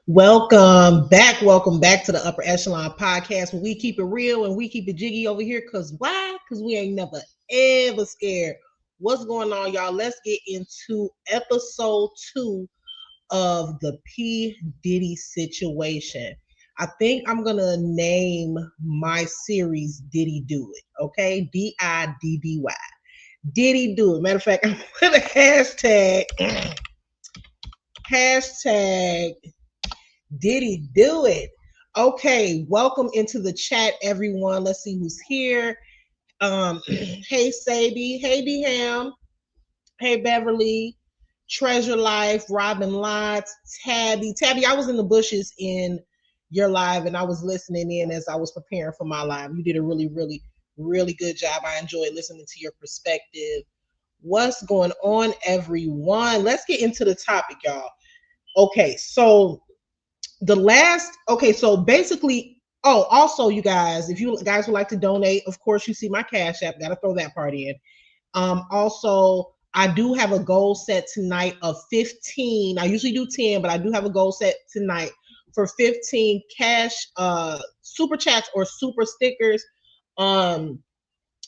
Welcome back to the Upper Echelon Podcast where we keep it real and we keep it jiggy over here. Cause why? Cause we ain't never ever scared. What's going on, y'all? Let's get into episode 2 of the P. Diddy situation. I think I'm gonna name my series Diddy Do It. Okay, Diddy. Diddy Do It. Matter of fact, I'm gonna hashtag Diddy do it? Okay, welcome into the chat, everyone. Let's see who's here. Hey Sadie, hey Dham, hey Beverly, Treasure Life, Robin Lots, Tabby. Tabby, I was in the bushes in your live and I was listening in as I was preparing for my live. You did a really good job. I enjoyed listening to your perspective. What's going on, everyone? Let's get into the topic, y'all. Okay, so basically, also you guys, if you guys would like to donate, of course you see my cash app, gotta throw that part in. Also I do have a goal set tonight of 15. I usually do 10, but I do have a goal set tonight for 15 cash super chats or super stickers. um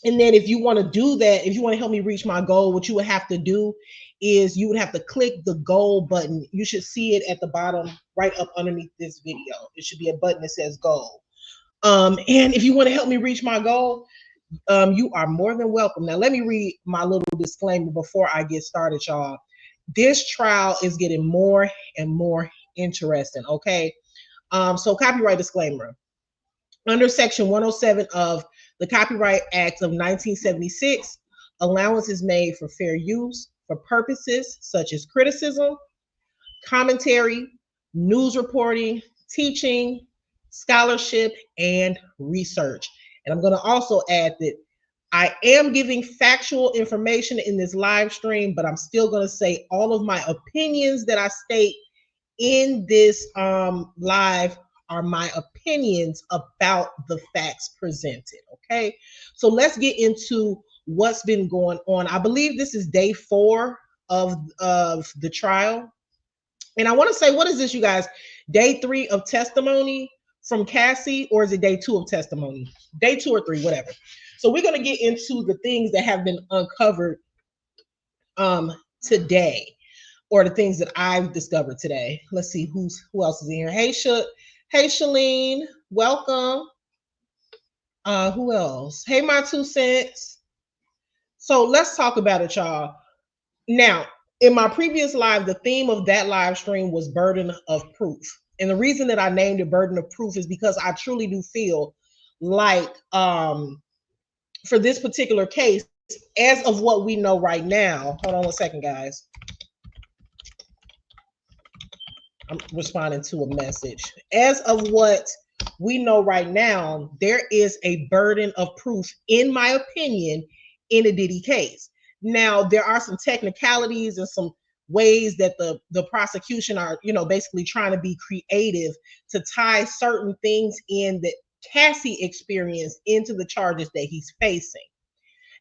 and then if you want to do that, if you want to help me reach my goal, what you would have to do is you would have to click the goal button. You should see it at the bottom, right up underneath this video. It should be a button that says goal. And if you want to help me reach my goal, you are more than welcome. Now, let me read my little disclaimer before I get started, y'all. This trial is getting more and more interesting, okay? So copyright disclaimer. Under Section 107 of the Copyright Act of 1976, allowance is made for fair use for purposes such as criticism, commentary, news reporting, teaching, scholarship, and research. And I'm going to also add that I am giving factual information in this live stream, but I'm still going to say all of my opinions that I state in this live are my opinions about the facts presented. Okay, so let's get into what's been going on. I believe this is day 4 of the trial, and I want to say, what is this, you guys? Day 3 of testimony from Cassie, or is it day 2 of testimony? Day 2 or 3, whatever. So we're going to get into the things that have been uncovered today, or the things that I've discovered today. Let's see who else is in here. Hey Shalene, welcome. Who else? Hey, my 2 cents. So let's talk about it, y'all. Now, in my previous live, the theme of that live stream was burden of proof. And the reason that I named it burden of proof is because I truly do feel like for this particular case, as of what we know right now, hold on one second, guys. I'm responding to a message. As of what we know right now, there is a burden of proof, in my opinion, in a Diddy case. Now, there are some technicalities and some ways that the prosecution are, basically trying to be creative to tie certain things in that Cassie experienced into the charges that he's facing.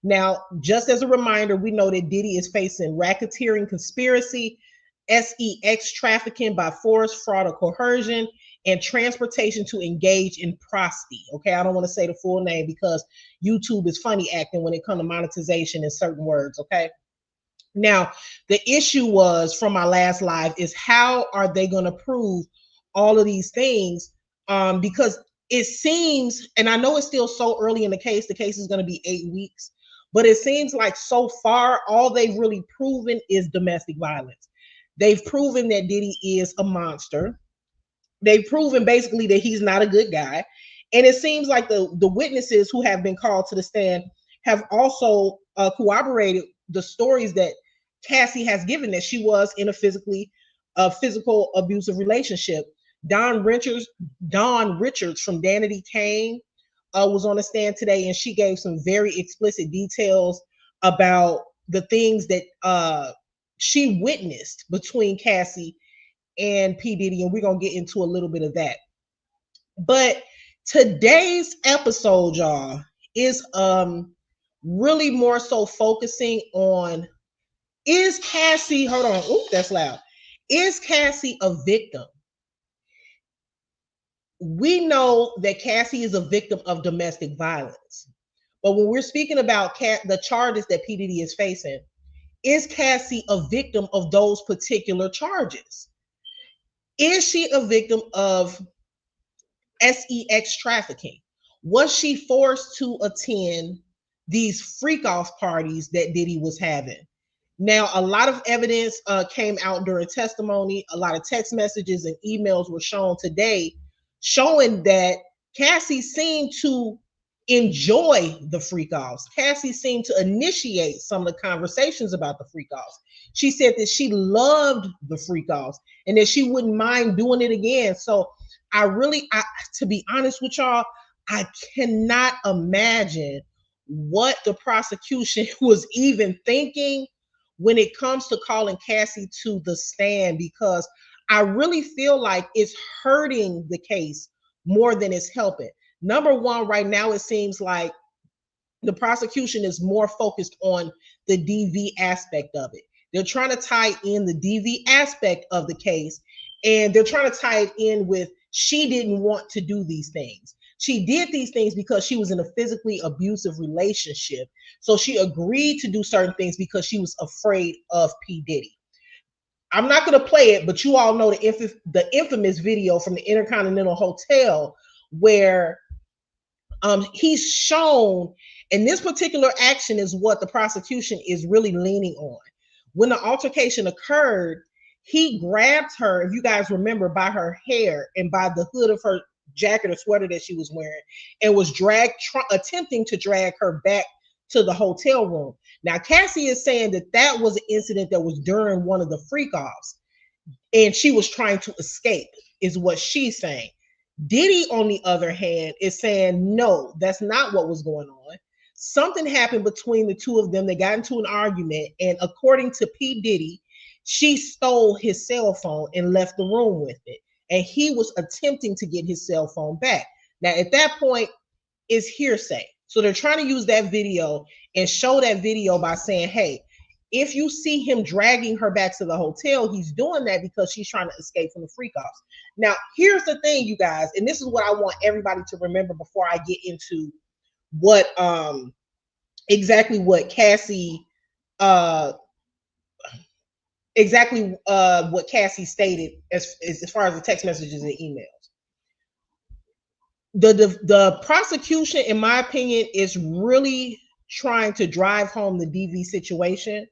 Now, just as a reminder, we know that Diddy is facing racketeering, conspiracy, sex trafficking by force, fraud, or coercion, and transportation to engage in prosty. Okay, I don't want to say the full name because YouTube is funny acting when it comes to monetization in certain words. Okay. Now, the issue was from my last live is how are they going to prove all of these things? Because it seems, and I know it's still so early in the case is going to be 8 weeks, but it seems like so far, all they've really proven is domestic violence. They've proven that Diddy is a monster. They've proven basically that he's not a good guy. And it seems like the witnesses who have been called to the stand have also corroborated the stories that Cassie has given, that she was in a physical abusive relationship. Dawn Richards from Danity Kane was on the stand today, and she gave some very explicit details about the things that she witnessed between Cassie and P. Diddy, and we're going to get into a little bit of that. But today's episode, y'all, is really more so focusing on, is Cassie, hold on, ooh, that's loud. Is Cassie a victim? We know that Cassie is a victim of domestic violence. But when we're speaking about the charges that P. Diddy is facing, is Cassie a victim of those particular charges? Is she a victim of sex trafficking? Was she forced to attend these freak off parties that Diddy was having? Now, a lot of evidence came out during testimony. A lot of text messages and emails were shown today showing that Cassie seemed to enjoy the freak offs. Cassie seemed to initiate some of the conversations about the freak offs. She said that she loved the freak offs and that she wouldn't mind doing it again. So to be honest with y'all, I cannot imagine what the prosecution was even thinking when it comes to calling Cassie to the stand, because I really feel like it's hurting the case more than it's helping. Number one, right now, it seems like the prosecution is more focused on the DV aspect of it. They're trying to tie in the DV aspect of the case, and they're trying to tie it in with she didn't want to do these things. She did these things because she was in a physically abusive relationship. So she agreed to do certain things because she was afraid of P. Diddy. I'm not going to play it, but you all know the infamous video from the Intercontinental Hotel where he's shown, and this particular action is what the prosecution is really leaning on. When the altercation occurred, he grabbed her, if you guys remember, by her hair and by the hood of her jacket or sweater that she was wearing, and was attempting to drag her back to the hotel room. Now, Cassie is saying that that was an incident that was during one of the freak offs, and she was trying to escape, is what she's saying. Diddy, on the other hand, is saying, no, that's not what was going on. Something happened between the two of them. They got into an argument, and according to P. Diddy, she stole his cell phone and left the room with it. And he was attempting to get his cell phone back. Now, at that point, it's hearsay. So they're trying to use that video and show that video by saying, hey, if you see him dragging her back to the hotel, he's doing that because she's trying to escape from the freak offs. Now, here's the thing, you guys, and this is what I want everybody to remember before I get into what exactly what Cassie what Cassie stated as far as the text messages and emails. The prosecution, in my opinion, is really trying to drive home the DV situation,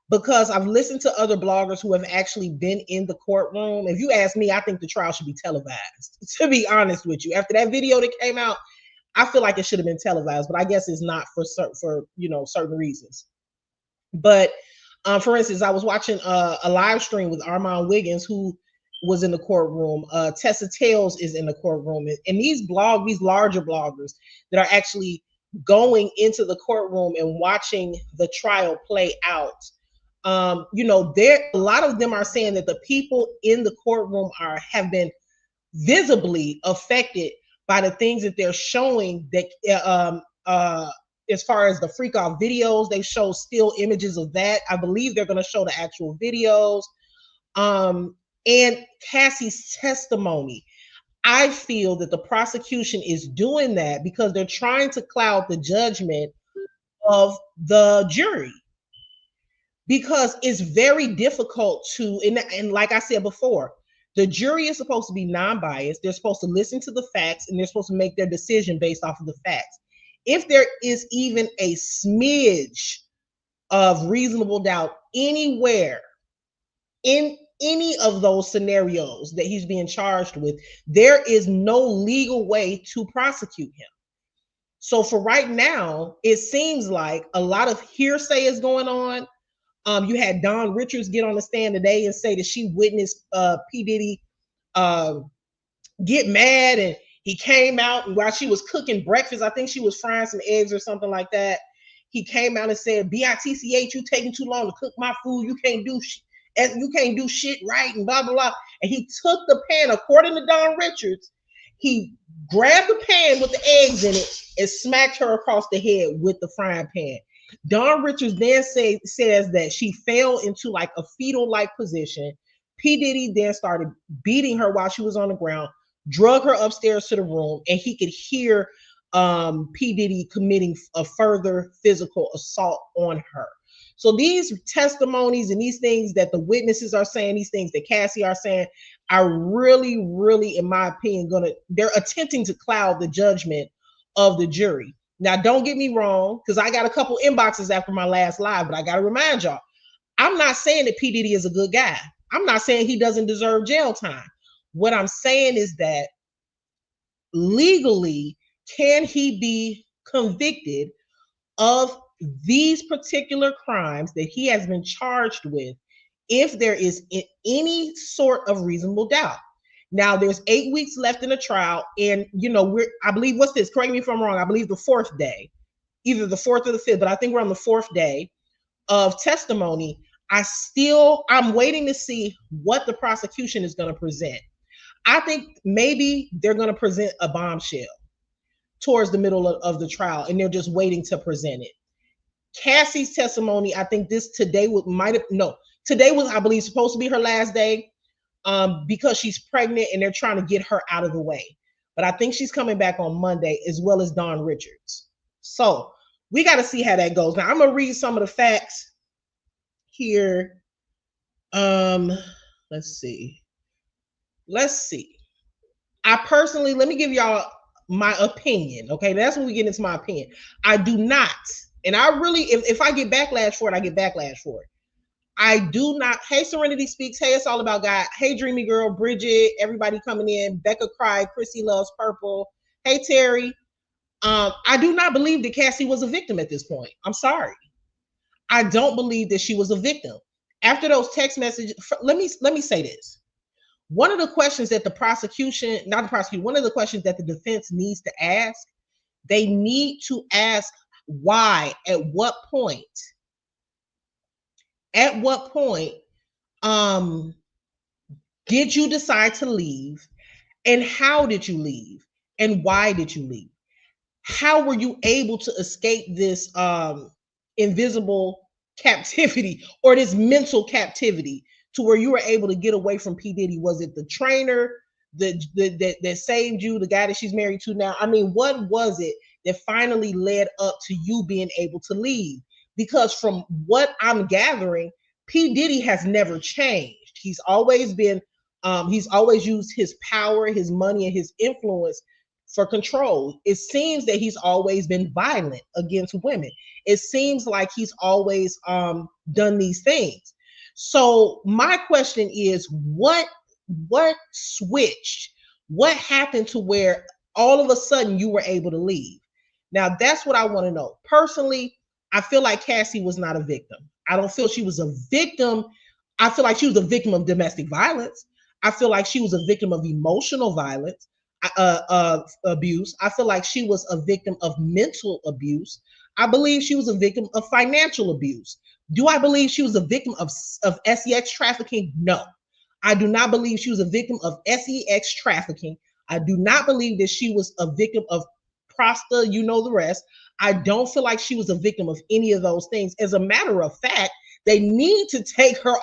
because I've listened to other bloggers who have actually been in the courtroom. If you ask me, I think the trial should be televised, to be honest with you. After that video that came out, I feel like it should have been televised, but I guess it's not for certain reasons. But for instance, I was watching a live stream with Armand Wiggins, who was in the courtroom. Tessa Tales is in the courtroom, and these larger bloggers that are actually going into the courtroom and watching the trial play out. A lot of them are saying that the people in the courtroom have been visibly affected by the things that they're showing. That as far as the freak off videos, they show still images of that. I believe they're going to show the actual videos. And Cassie's testimony. I feel that the prosecution is doing that because they're trying to cloud the judgment of the jury. Because it's very difficult to, and like I said before, the jury is supposed to be non-biased. They're supposed to listen to the facts, and they're supposed to make their decision based off of the facts. If there is even a smidge of reasonable doubt anywhere in any of those scenarios that he's being charged with, there is no legal way to prosecute him. So for right now, it seems like a lot of hearsay is going on. You had Dawn Richards get on the stand today and say that she witnessed P. Diddy get mad, and he came out, and while she was cooking breakfast, I think she was frying some eggs or something like that, he came out and said, "BITCH, you taking too long to cook my food. You can't do shit right," and blah, blah, blah. And he took the pan, according to Dawn Richards, he grabbed the pan with the eggs in it and smacked her across the head with the frying pan. Dawn Richards then says that she fell into like a fetal-like position. P. Diddy then started beating her while she was on the ground, drug her upstairs to the room, and he could hear P. Diddy committing a further physical assault on her. So these testimonies and these things that the witnesses are saying, these things that Cassie are saying, are really, really, in my opinion, they're attempting to cloud the judgment of the jury. Now, don't get me wrong, because I got a couple inboxes after my last live, but I got to remind y'all, I'm not saying that P. Diddy is a good guy. I'm not saying he doesn't deserve jail time. What I'm saying is that legally, can he be convicted of these particular crimes that he has been charged with if there is any sort of reasonable doubt? Now, there's 8 weeks left in the trial, and I believe, what's this? Correct me if I'm wrong. I believe the fourth day, either the fourth or the fifth, but I think we're on the fourth day of testimony. I'm waiting to see what the prosecution is going to present. I think maybe they're going to present a bombshell towards the middle of the trial, and they're just waiting to present it. Cassie's testimony, I think today was, I believe, supposed to be her last day, because she's pregnant and they're trying to get her out of the way. But I think she's coming back on Monday, as well as Dawn Richards. So we got to see how that goes. Now, I'm going to read some of the facts here. Let's see. I personally, let me give y'all my opinion. Okay, that's when we get into my opinion. I do not, and I really, if I get backlash for it, I get backlash for it. I do not. Hey, Serenity Speaks. Hey, It's All About God. Hey, Dreamy Girl, Bridget, everybody coming in. Becca Cry, Chrissy Loves Purple. Hey, Terry. I do not believe that Cassie was a victim at this point. I'm sorry. I don't believe that she was a victim. After those text messages, let me say this. One of the questions that one of the questions that the defense needs to ask, they need to ask why, at what point did you decide to leave, and how did you leave, and why did you leave? How were you able to escape this invisible captivity, or this mental captivity, to where you were able to get away from P. Diddy? Was it the trainer that saved you, the guy that she's married to now? I mean, what was it that finally led up to you being able to leave? Because from what I'm gathering, P. Diddy has never changed. He's always used his power, his money, and his influence for control. It seems that he's always been violent against women. It seems like he's always done these things. So my question is, what switched? What happened to where all of a sudden you were able to leave? Now, that's what I want to know. Personally, I feel like Cassie was not a victim. I don't feel she was a victim. I feel like she was a victim of domestic violence. I feel like she was a victim of emotional violence, abuse. I feel like she was a victim of mental abuse. I believe she was a victim of financial abuse. Do I believe she was a victim of sex trafficking? No. I do not believe she was a victim of sex trafficking. I do not believe that she was a victim of prosta, the rest. I don't feel like she was a victim of any of those things. As a matter of fact, they need to take her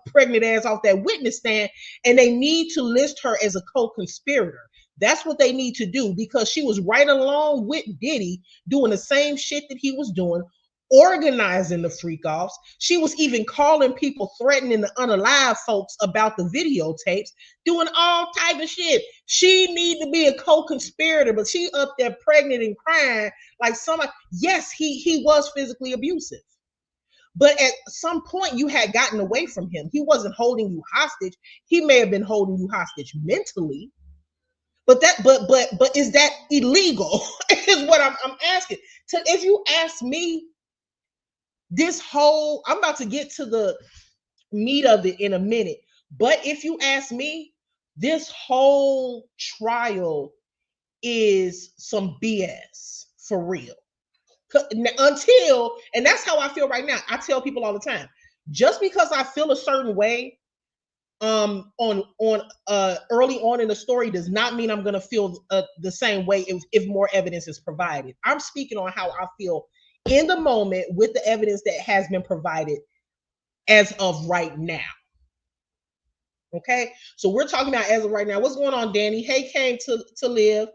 pregnant ass off that witness stand, and they need to list her as a co-conspirator. That's what they need to do, because she was right along with Diddy doing the same shit that he was doing, organizing the freak offs. She was even calling people, threatening to unalive folks about the videotapes, doing all type of shit. She need to be a co-conspirator, but she up there pregnant and crying like somebody. Yes, he was physically abusive, but at some point you had gotten away from him. He wasn't holding you hostage. He may have been holding you hostage mentally, but is that illegal? Is what I'm asking. So if you ask me, I'm about to get to the meat of it in a minute, but if you ask me, this whole trial is some BS for real. And that's how I feel right now. I tell people all the time, just because I feel a certain way on early on in the story does not mean I'm going to feel the same way if more evidence is provided. I'm speaking on how I feel in the moment with the evidence that has been provided as of right now. Okay, so we're talking about as of right now. What's going on, Danny? Hey, came to live.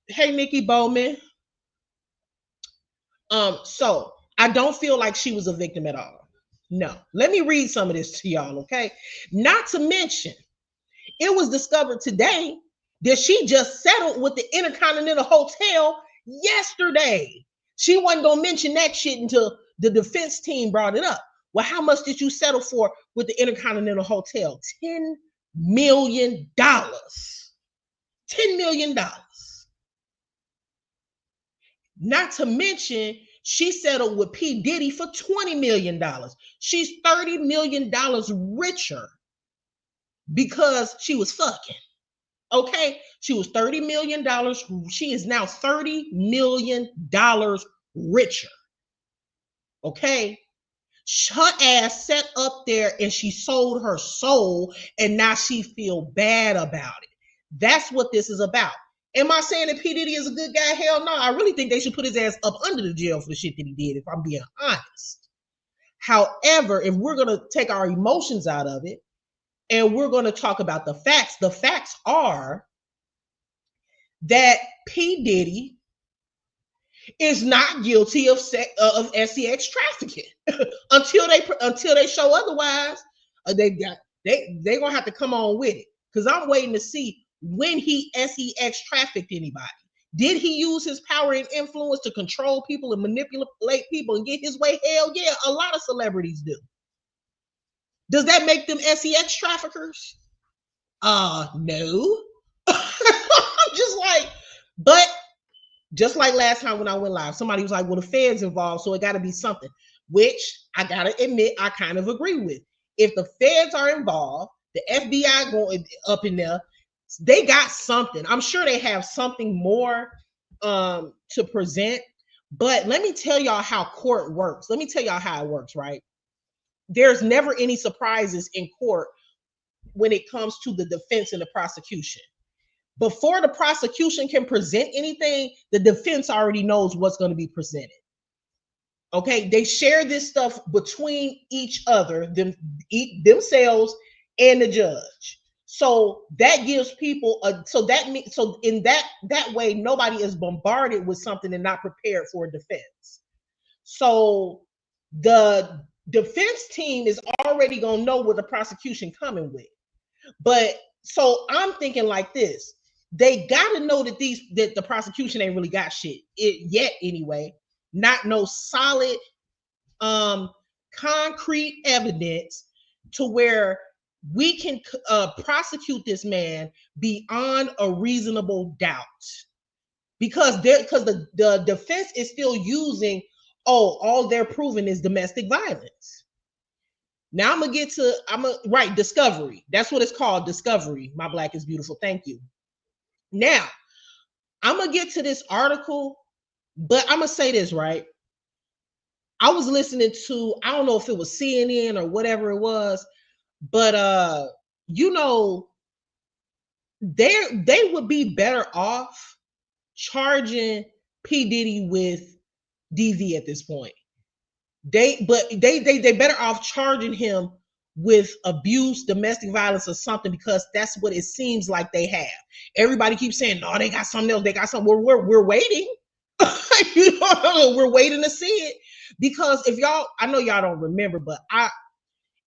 Hey, Nikki Bowman. So I don't feel like she was a victim at all. No. Let me read some of this to y'all, okay? Not to mention, it was discovered today that she just settled with the Intercontinental Hotel yesterday. She wasn't gonna mention that shit until the defense team brought it up. Well, how much did you settle for with the Intercontinental Hotel? $10 million. $10 million. Not to mention, she settled with P. Diddy for $20 million. She's $30 million richer because she was fucking. Okay? She was $30 million. She is now $30 million richer. Okay? Her ass sat up there and she sold her soul, and now she feel bad about it. That's what this is about. Am I saying that P. Diddy is a good guy? Hell no. I really think they should put his ass up under the jail for the shit that he did, if I'm being honest. However, if we're going to take our emotions out of it and we're going to talk about the facts are that P. Diddy is not guilty of SEX trafficking until they show otherwise. They gonna have to come on with it, because I'm waiting to see when he SEX trafficked anybody. Did he use his power and influence to control people and manipulate people and get his way? Hell yeah, a lot of celebrities do. Does that make them SEX traffickers? No. I'm just like, but just like last time when I went live, somebody was like, well, the Fed's involved, so it got to be something, which I got to admit, I kind of agree with. If the Feds are involved, the FBI going up in there, they got something. I'm sure they have something more to present. But let me tell y'all how court works. Let me tell y'all how it works, right? There's never any surprises in court when it comes to the defense and the prosecution. Before the prosecution can present anything, the defense already knows what's going to be presented. Okay, they share this stuff between each other, themselves and the judge. So that gives people so in that way, nobody is bombarded with something and not prepared for a defense. So the defense team is already gonna know what the prosecution coming with. But so I'm thinking like this: they got to know that the prosecution ain't really got shit yet anyway. Not no solid, concrete evidence to where we can prosecute this man beyond a reasonable doubt, because the defense is still using, all they're proving is domestic violence. Now I'm gonna right, discovery. That's what it's called, discovery. My Black is Beautiful. Thank you. Now I'm gonna get to this article, but I'm gonna say this, right? I was listening to, I don't know if it was CNN or whatever it was, but they would be better off charging P. Diddy with DV at this point. They better off charging him with abuse, domestic violence, or something, because that's what it seems like they have. Everybody keeps saying, no, they got something else. They got something. We're waiting. We're waiting to see it. Because I know y'all don't remember, but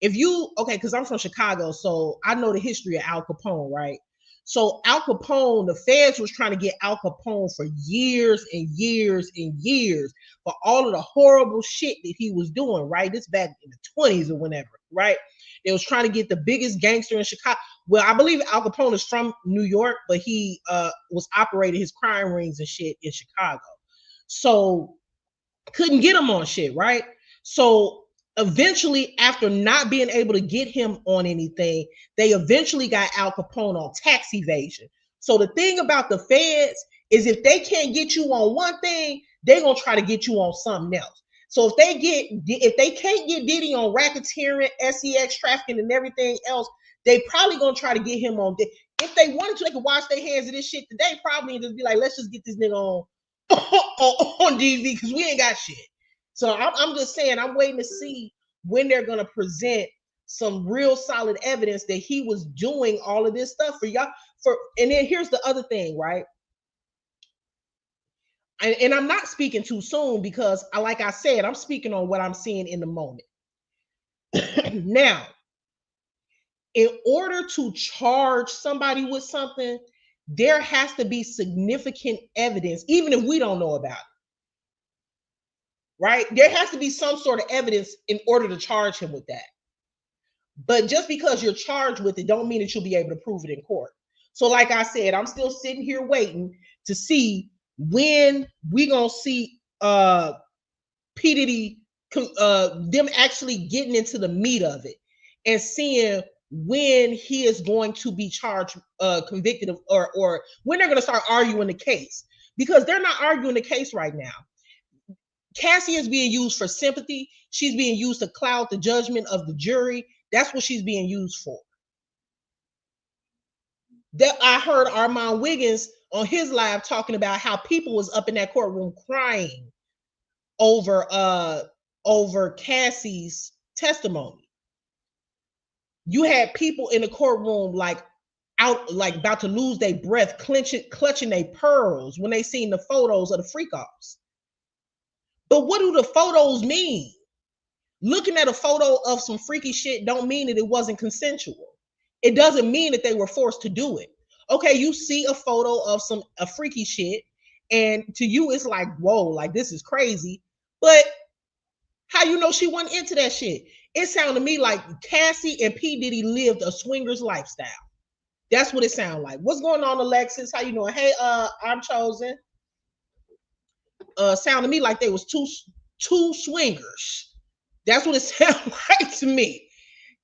because I'm from Chicago, so I know the history of Al Capone, right? So Al Capone, the feds was trying to get Al Capone for years and years and years for all of the horrible shit that he was doing, right? This back in the 20s or whenever, right? They was trying to get the biggest gangster in Chicago. Well, I believe Al Capone is from New York, but he was operating his crime rings and shit in Chicago. So couldn't get him on shit, right? So eventually, after not being able to get him on anything, they eventually got Al Capone on tax evasion. So the thing about the feds is, if they can't get you on one thing, they're gonna try to get you on something else. So if they can't get Diddy on racketeering, SEX trafficking, and everything else, they probably gonna try to get him on. If they wanted to, they could wash their hands of this shit today, probably, and just be like, let's just get this nigga on DV, because we ain't got shit. So I'm just saying, I'm waiting to see when they're gonna present some real solid evidence that he was doing all of this stuff for y'all. And then here's the other thing, right? And I'm not speaking too soon because, like I said, I'm speaking on what I'm seeing in the moment. Now, in order to charge somebody with something, there has to be significant evidence, even if we don't know about it. Right? There has to be some sort of evidence in order to charge him with that. But just because you're charged with it, don't mean that you'll be able to prove it in court. So, like I said, I'm still sitting here waiting to see when we gonna see P. Diddy, them actually getting into the meat of it and seeing when he is going to be charged, convicted of, or when they're going to start arguing the case, because they're not arguing the case right now. Cassie is being used for sympathy. She's being used to cloud the judgment of the jury. That's what she's being used for. That I heard Armand Wiggins on his live talking about how people was up in that courtroom crying over Cassie's testimony. You had people in the courtroom like about to lose their breath, clutching their pearls when they seen the photos of the freak offs. But what do the photos mean? Looking at a photo of some freaky shit don't mean that it wasn't consensual. It doesn't mean that they were forced to do it. Okay, you see a photo of a freaky shit, and to you it's like, whoa, like this is crazy. But how you know she wasn't into that shit? It sounded to me like Cassie and P. Diddy lived a swingers lifestyle. That's what it sounded like. What's going on, Alexis? How you doing? Hey, I'm Chosen. Sounded to me like they was two swingers. That's what it sounded like to me.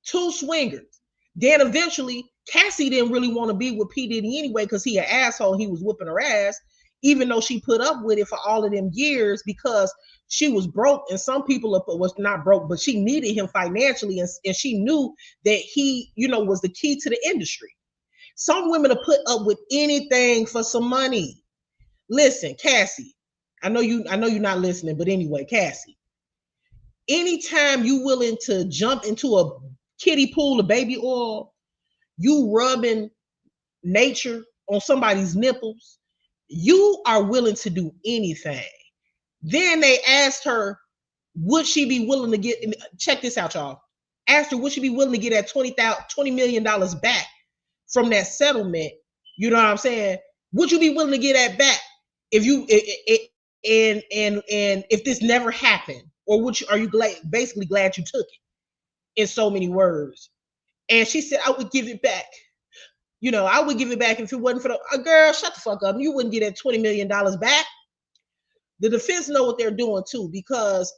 Two swingers. Then eventually, Cassie didn't really want to be with P. Diddy anyway because he an asshole. He was whooping her ass, even though she put up with it for all of them years because she was broke, and some people was not broke, but she needed him financially, and she knew that he, was the key to the industry. Some women will put up with anything for some money. Listen, Cassie, I know you're not listening, but anyway, Cassie, anytime you willing to jump into a kiddie pool of baby oil, you rubbing nature on somebody's nipples, you are willing to do anything. Then they asked her, would she be willing to get, check this out, y'all. Asked her, would she be willing to get that $20 million back from that settlement? You know what I'm saying? Would you be willing to get that back if you, and if this never happened? Or are you basically glad you took it, in so many words? And she said, I would give it back. I would give it back if it wasn't for the girl, shut the fuck up. You wouldn't get that $20 million back. The defense know what they're doing too, because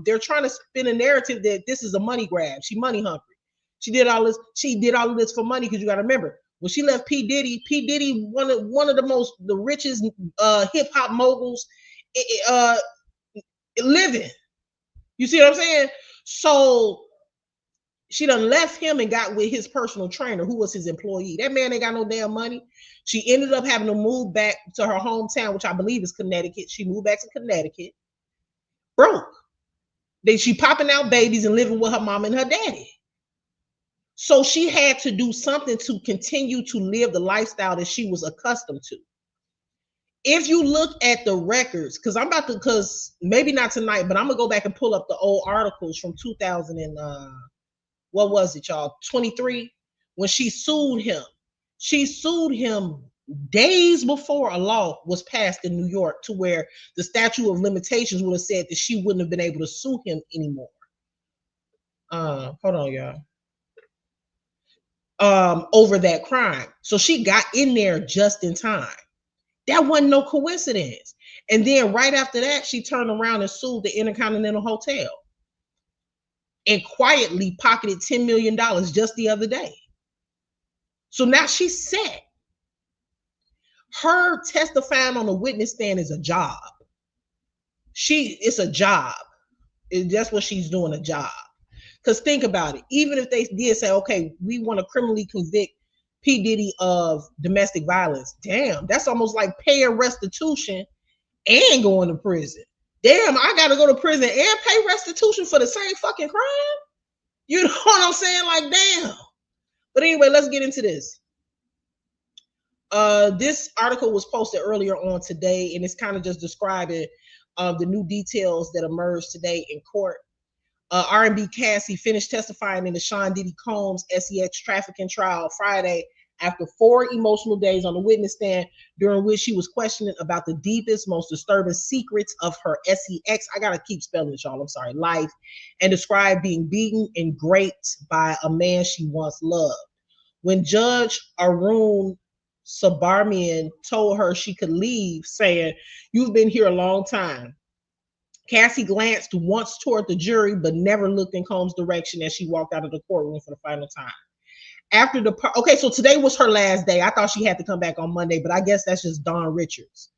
they're trying to spin a narrative that this is a money grab. She money hungry. She did all of this for money, because you got to remember, when she left P. Diddy, one of the richest hip hop moguls living. You see what I'm saying? So she done left him and got with his personal trainer, who was his employee. That man ain't got no damn money. She ended up having to move back to her hometown, which I believe is Connecticut. She moved back to Connecticut, broke. She popping out babies and living with her mom and her daddy. So she had to do something to continue to live the lifestyle that she was accustomed to. If you look at the records, because maybe not tonight, but I'm gonna go back and pull up the old articles from 2000 and what was it, y'all? 23, when she sued him. She sued him days before a law was passed in New York to where the statute of limitations would have said that she wouldn't have been able to sue him anymore. Hold on, y'all. Over that crime. So she got in there just in time. That wasn't no coincidence. And then right after that, she turned around and sued the Intercontinental Hotel and quietly pocketed $10 million just the other day. So now she's set. Her testifying on a witness stand is a job. It's a job. That's what she's doing, a job. Because think about it. Even if they did say, okay, we want to criminally convict P. Diddy of domestic violence, damn, that's almost like paying restitution and going to prison. Damn, I got to go to prison and pay restitution for the same fucking crime? You know what I'm saying? Like, damn. But anyway, let's get into this. This article was posted earlier on today, and it's kind of just describing the new details that emerged today in court. R&B Cassie finished testifying in the Sean Diddy Combs SEX trafficking trial Friday after 4 emotional days on the witness stand, during which she was questioning about the deepest, most disturbing secrets of her SEX, I gotta keep spelling it, y'all, I'm sorry, life, and described being beaten and raped by a man she once loved. When Judge Arun Subramanian told her she could leave, saying, "You've been here a long time," Cassie glanced once toward the jury, but never looked in Combs' direction as she walked out of the courtroom for the final time. After the okay, so today was her last day. I thought she had to come back on Monday, but I guess that's just Dawn Richards.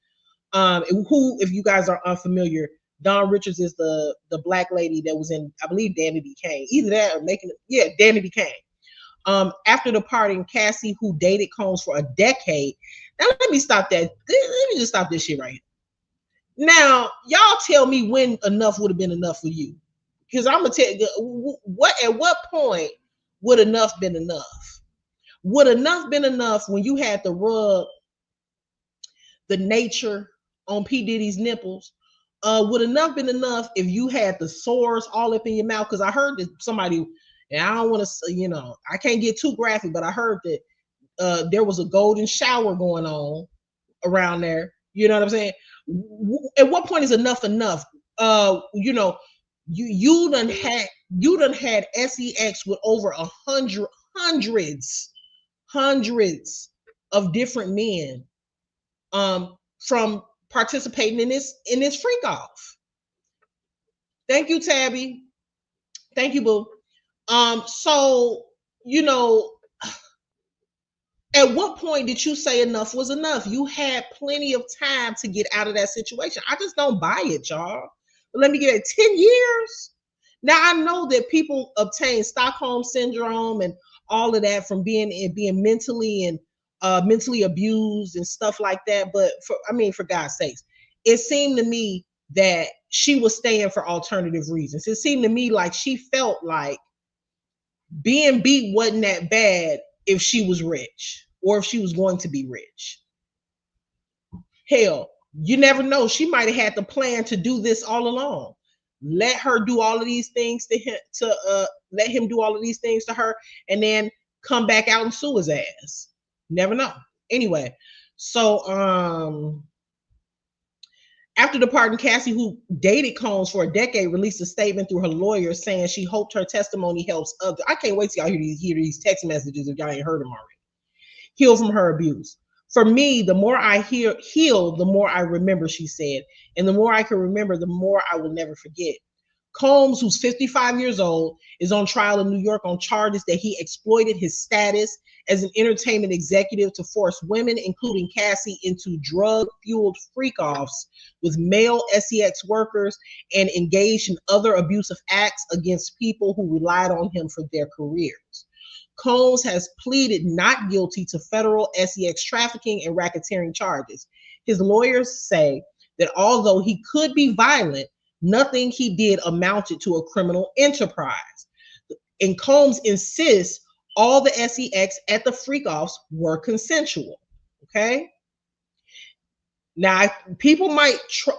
Who, if you guys are unfamiliar, Dawn Richards is the black lady that was in, I believe, Danity Kane. Either that or making it, yeah, Danity Kane. After departing, Cassie, who dated Combs for a decade. Now let me stop that. Let me just stop this shit right here. Now, y'all tell me when enough would have been enough for you. Because I'm gonna tell you at what point would enough been enough? Would enough been enough when you had to rub the nature on P. Diddy's nipples? Would enough been enough if you had the sores all up in your mouth? Because I heard that somebody, and I don't want to, I can't get too graphic, but I heard that there was a golden shower going on around there. You know what I'm saying? At what point is enough enough? You done had SEX with over hundreds of different men from participating in this freak off. Thank you, Tabby. Thank you, boo. So at what point did you say enough was enough? You had plenty of time to get out of that situation. I just don't buy it, y'all. But let me get it. 10 years. Now I know that people obtain Stockholm syndrome and all of that from being mentally abused and stuff like that. But for God's sakes, it seemed to me that she was staying for alternative reasons. It seemed to me like she felt like being beat wasn't that bad if she was rich or if she was going to be rich. Hell, you never know. She might have had the plan to do this all along. Let her do all of these things to him, let him do all of these things to her, and then come back out and sue his ass. Never know. Anyway, so after departing, Cassie, who dated Combs for a decade, released a statement through her lawyer saying she hoped her testimony helps others. I can't wait till y'all hear these text messages if y'all ain't heard them already. Heal from her abuse. For me, the more I heal, the more I remember, she said. And the more I can remember, the more I will never forget. Combs, who's 55 years old, is on trial in New York on charges that he exploited his status as an entertainment executive to force women, including Cassie, into drug-fueled freak-offs with male SEX workers and engaged in other abusive acts against people who relied on him for their careers. Combs has pleaded not guilty to federal SEX trafficking and racketeering charges. His lawyers say that although he could be violent, nothing he did amounted to a criminal enterprise. And Combs insists all the SEX at the freak-offs were consensual. Okay? Now, people might,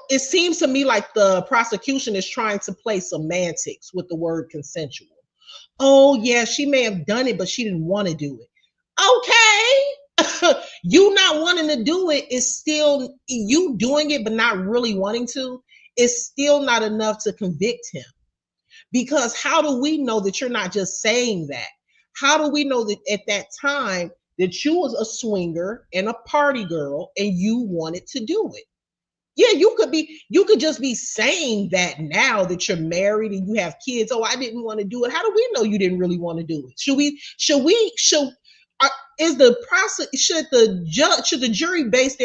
it seems to me like the prosecution is trying to play semantics with the word consensual. Oh, yeah, she may have done it, but she didn't want to do it. Okay. You not wanting to do it is still, you doing it, but not really wanting to, is still not enough to convict him. Because how do we know that you're not just saying that? How do we know that at that time that you was a swinger and a party girl and you wanted to do it? Yeah, you could just be saying that now that you're married and you have kids. Oh, I didn't want to do it. How do we know you didn't really want to do it? Should the jury base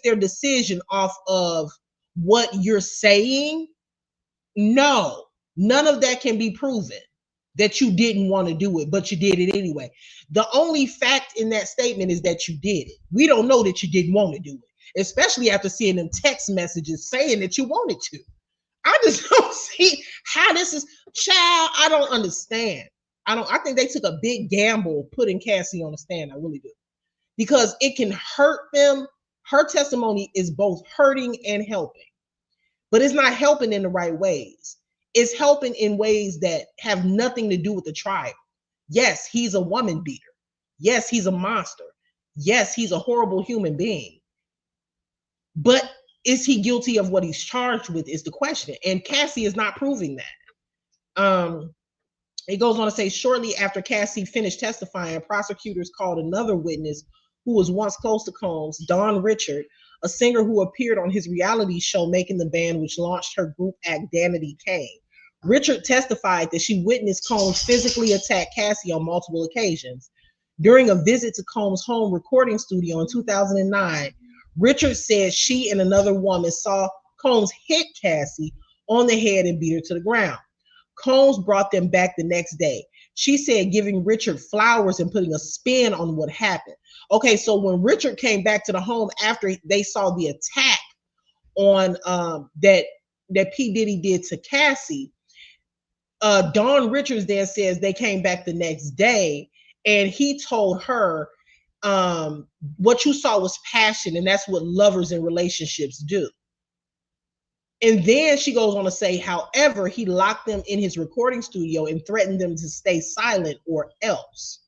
their decision off of what you're saying? No, none of that can be proven that you didn't want to do it, but you did it anyway. The only fact in that statement is that you did it. We don't know that you didn't want to do it, especially after seeing them text messages saying that you wanted to. I just don't see How this is, child, I don't understand. I think they took a big gamble putting Cassie on the stand. I really do. Because it can hurt them. Her testimony is both hurting and helping, but it's not helping in the right ways. It's helping in ways that have nothing to do with the trial. Yes, he's a woman beater. Yes, he's a monster. Yes, he's a horrible human being. But is he guilty of what he's charged with is the question. And Cassie is not proving that. It goes on to say, shortly after Cassie finished testifying, prosecutors called another witness who was once close to Combs, Dawn Richard, a singer who appeared on his reality show Making the Band, which launched her group act Danity Kane. Richard testified that she witnessed Combs physically attack Cassie on multiple occasions. During a visit to Combs' home recording studio in 2009, Richard said she and another woman saw Combs hit Cassie on the head and beat her to the ground. Combs brought them back the next day. She said giving Richard flowers and putting a spin on what happened. Okay, so when Richard came back to the home after they saw the attack on that P. Diddy did to Cassie, Dawn Richards then says they came back the next day and he told her, what you saw was passion, and that's what lovers in relationships do. And then she goes on to say, however, he locked them in his recording studio and threatened them to stay silent or else.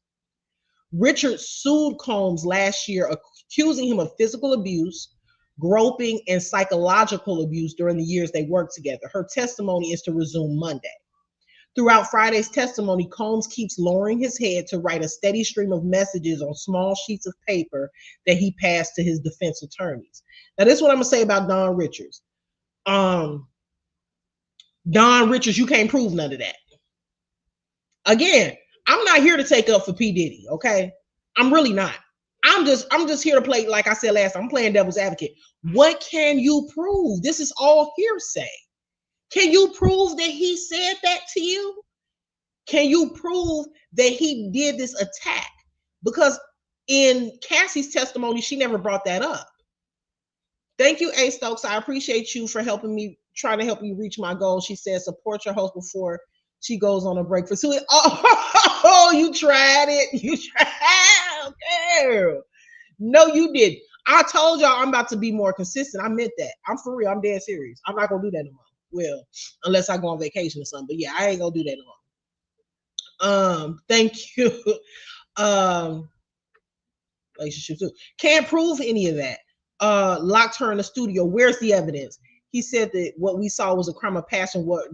Richard sued Combs last year, accusing him of physical abuse, groping, and psychological abuse during the years they worked together. Her testimony is to resume Monday. Throughout Friday's testimony, Combs keeps lowering his head to write a steady stream of messages on small sheets of paper that he passed to his defense attorneys. Now, this is what I'm going to say about Dawn Richards. Dawn Richards, you can't prove none of that. Again, I'm not here to take up for P. Diddy, okay? I'm really not. I'm just here to play, like I said last time, I'm playing devil's advocate. What can you prove? This is all hearsay. Can you prove that he said that to you? Can you prove that he did this attack? Because in Cassie's testimony, she never brought that up. Thank you, A. Stokes. I appreciate you for helping me, trying to help me reach my goal. She says, support your host before she goes on a break for Suey. Oh, you tried it. You tried. Girl. No, you didn't. I told y'all I'm about to be more consistent. I meant that. I'm for real. I'm dead serious. I'm not going to do that no more. Well, unless I go on vacation or something. But yeah, I ain't going to do that no more. Thank you. Relationship too. Can't prove any of that. Locked her in the studio. Where's the evidence? He said that what we saw was a crime of passion. What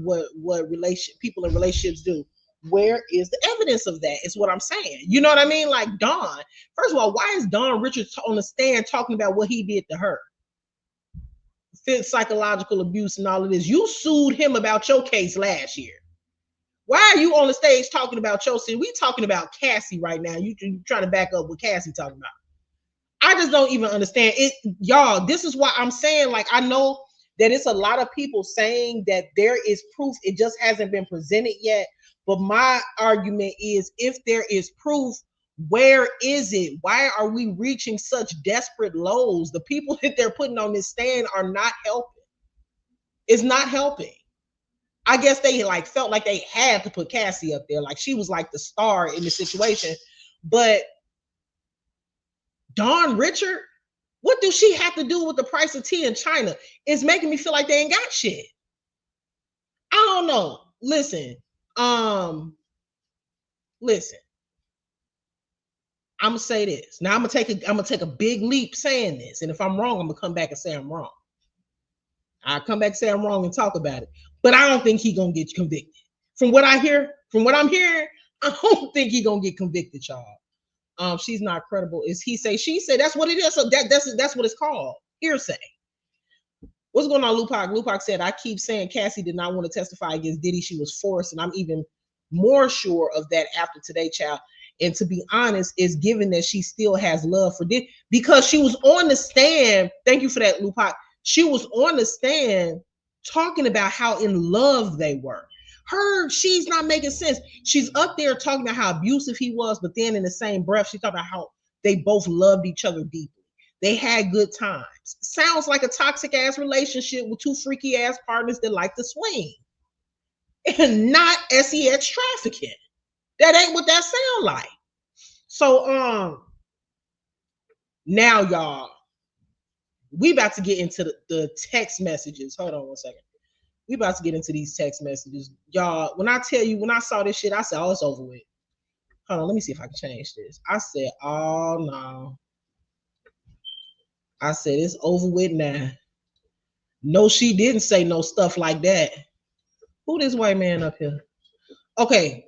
people in relationships do. Where is the evidence of that? Is what I'm saying. You know what I mean? Like Dawn. First of all, why is Dawn Richards on the stand talking about what he did to her? Psychological abuse and all of this. You sued him about your case last year. Why are you on the stage talking about your case? We talking about Cassie right now. You trying to back up what Cassie talking about. I just don't even understand it, y'all. This is why I'm saying, like, I know that it's a lot of people saying that there is proof, it just hasn't been presented yet. But my argument is, if there is proof, where is it? Why are we reaching such desperate lows? The people that they're putting on this stand are not helping. It's not helping. I guess they like felt like they had to put Cassie up there, like she was like the star in the situation. But Dawn Richard, what do she have to do with the price of tea in China? It's making me feel like they ain't got shit. I don't know. Listen. Listen. I'm gonna say this. Now I'm gonna take a big leap saying this. And if I'm wrong, I'm gonna come back and say I'm wrong. I'll come back and say I'm wrong and talk about it. But I don't think he's gonna get convicted. From what I hear, from what I'm hearing, I don't think he's gonna get convicted, y'all. She's not credible. Is he say, she said, that's what it is. So that's what it's called. Hearsay. What's going on, Lupac? Lupac said, I keep saying Cassie did not want to testify against Diddy. She was forced, and I'm even more sure of that after today, child. And to be honest, is given that she still has love for Diddy, because she was on the stand. Thank you for that, Lupac. She was on the stand talking about how in love they were. She's not making sense. She's up there talking about how abusive he was, but then in the same breath, she's talking about how they both loved each other deeply. They had good times. Sounds like a toxic ass relationship with two freaky ass partners that like to swing. and not sex trafficking. That ain't what that sound like. So now y'all, we about to get into the text messages. Hold on one second. We about to get into these text messages. Y'all, when I tell you, when I saw this shit, I said, oh, it's over with. Hold on, let me see if I can change this. I said, oh no. I said, it's over with now. No, she didn't say no stuff like that. Who this white man up here? Okay.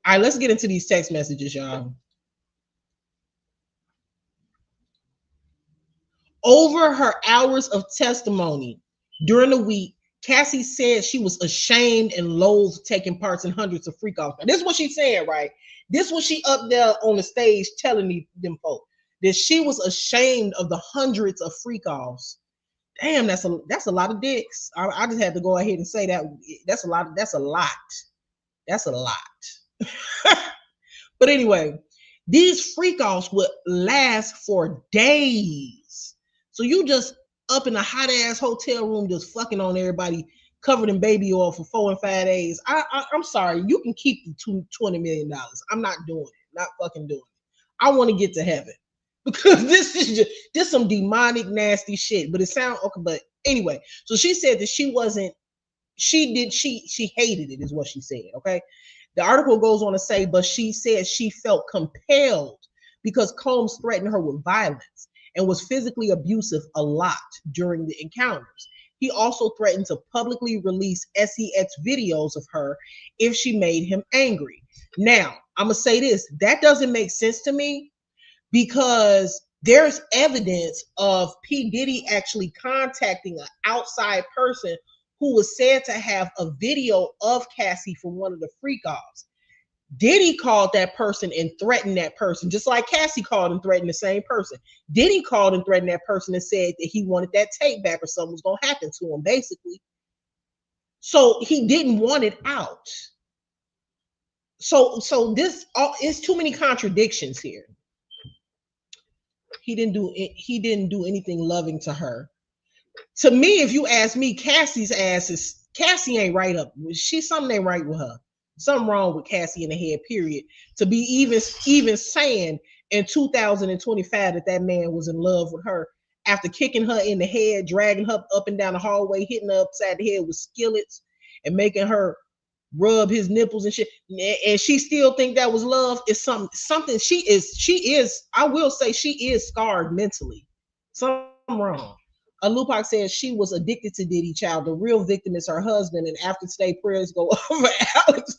All right, let's get into these text messages, y'all. Over her hours of testimony during the week, Cassie said she was ashamed and loathed taking parts in hundreds of freak offs. This is what she said, right? This was she up there on the stage telling them folks that she was ashamed of the hundreds of freak offs. Damn, that's a lot of dicks. I just had to go ahead and say that. That's a lot. That's a lot. That's a lot. But anyway, these freak offs would last for days. So you just up in a hot ass hotel room just fucking on everybody covered in baby oil for 4 and 5 days. I'm sorry, you can keep the $20 million. I'm not doing it. Not fucking doing it. I want to get to heaven because this is just this some demonic nasty shit. But it sounds okay. But anyway, so she said that she hated it is what she said. Okay. The article goes on to say, but she said she felt compelled because Combs threatened her with violence and was physically abusive a lot during the encounters. He also threatened to publicly release sex videos of her if she made him angry. Now, I'm going to say this. That doesn't make sense to me because there's evidence of P. Diddy actually contacting an outside person who was said to have a video of Cassie from one of the freak offs. Diddy called that person and threatened that person, just like Cassie called and threatened the same person. Diddy called and threatened that person and said that he wanted that tape back or something was going to happen to him, basically. So he didn't want it out. So this is too many contradictions here. He didn't do anything loving to her. To me, if you ask me, Cassie ain't right up. Something ain't right with her. Something wrong with Cassie in the head, period. To be even saying in 2025 that man was in love with her after kicking her in the head, dragging her up and down the hallway, hitting her upside the head with skillets and making her rub his nipples and shit, and she still think that was love. Is something she is I will say she is scarred mentally. Something wrong. Lupac says she was addicted to Diddy, child. The real victim is her husband, and after today, prayers go over Alex.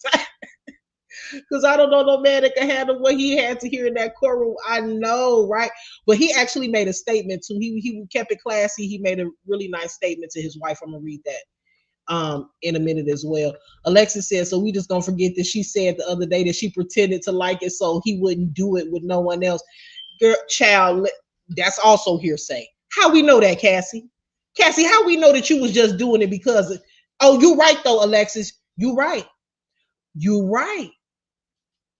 Because I don't know no man that can handle what he had to hear in that courtroom. I know, right? But he actually made a statement too. He kept it classy. He made a really nice statement to his wife. I'm gonna read that in a minute as well. Alexis says, so we just gonna forget that she said the other day that she pretended to like it so he wouldn't do it with no one else. Girl, child, that's also hearsay. How we know that, Cassie? Cassie, how we know that you was just doing it because oh, you right though, Alexis. You right. You right.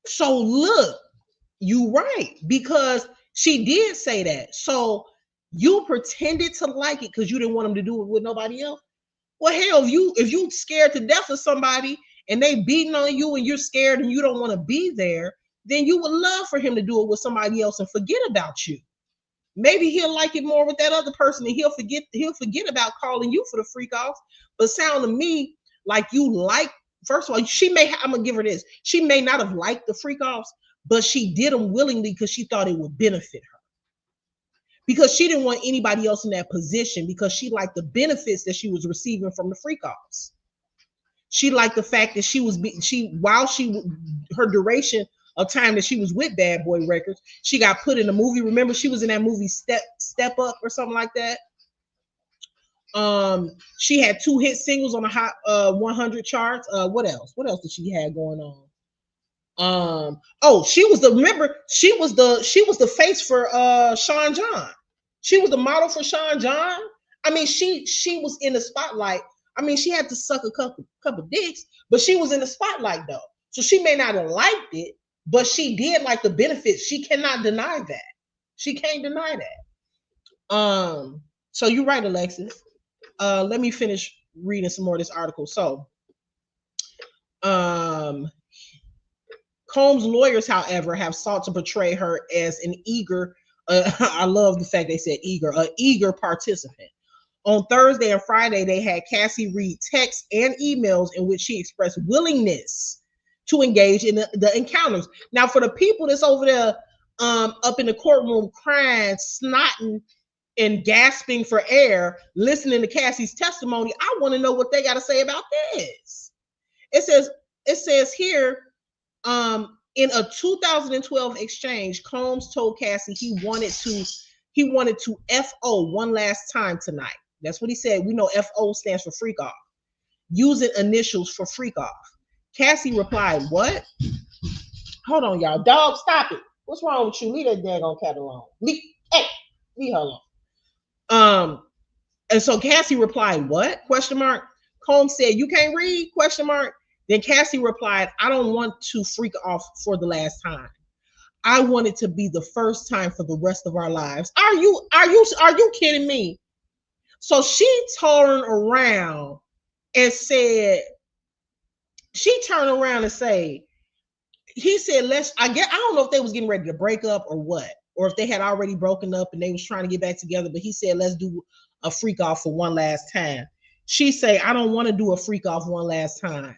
So look, you right, because she did say that. So you pretended to like it because you didn't want him to do it with nobody else. Well, hell, if you scared to death of somebody and they beating on you and you're scared and you don't want to be there, then you would love for him to do it with somebody else and forget about you. Maybe he'll like it more with that other person and he'll forget about calling you for the freak off. But sound to me like you like, first of all, I'm gonna give her this. She may not have liked the freak offs, but she did them willingly because she thought it would benefit her. Because she didn't want anybody else in that position because she liked the benefits that she was receiving from the freak offs. She liked the fact that her duration of time that she was with Bad Boy Records, she got put in a movie. Remember, she was in that movie Step Up or something like that. She had 2 hit singles on the Hot 100 charts. What else? What else did she have going on? She was the face for Sean John. She was the model for Sean John. I mean, she was in the spotlight. I mean, she had to suck a couple dicks, but she was in the spotlight though. So she may not have liked it, but she did like the benefits. She cannot deny that. She can't deny that. So you're right, Alexis. Let me finish reading some more of this article. So, Combs' lawyers, however, have sought to portray her as an eager, I love the fact they said eager, an eager participant. On Thursday and Friday, they had Cassie read texts and emails in which she expressed willingness to engage in the encounters. Now, for the people that's over there up in the courtroom crying, snotting, and gasping for air, listening to Cassie's testimony, I want to know what they got to say about this. It says here, in a 2012 exchange, Combs told Cassie he wanted to FO one last time tonight. That's what he said. We know FO stands for freak off. Using initials for freak off. Cassie replied, "What? Hold on, y'all. Dog, stop it. What's wrong with you? Leave that daggone cat alone. Leave her alone." And so Cassie replied, "What?" Question mark. Combs said, "You can't read?" Question mark. Then Cassie replied, "I don't want to freak off for the last time. I want it to be the first time for the rest of our lives." Are you kidding me? So she turned around and said, he said, I don't know if they was getting ready to break up or what, or if they had already broken up and they was trying to get back together, but he said, "Let's do a freak off for one last time." She say, "I don't want to do a freak off one last time.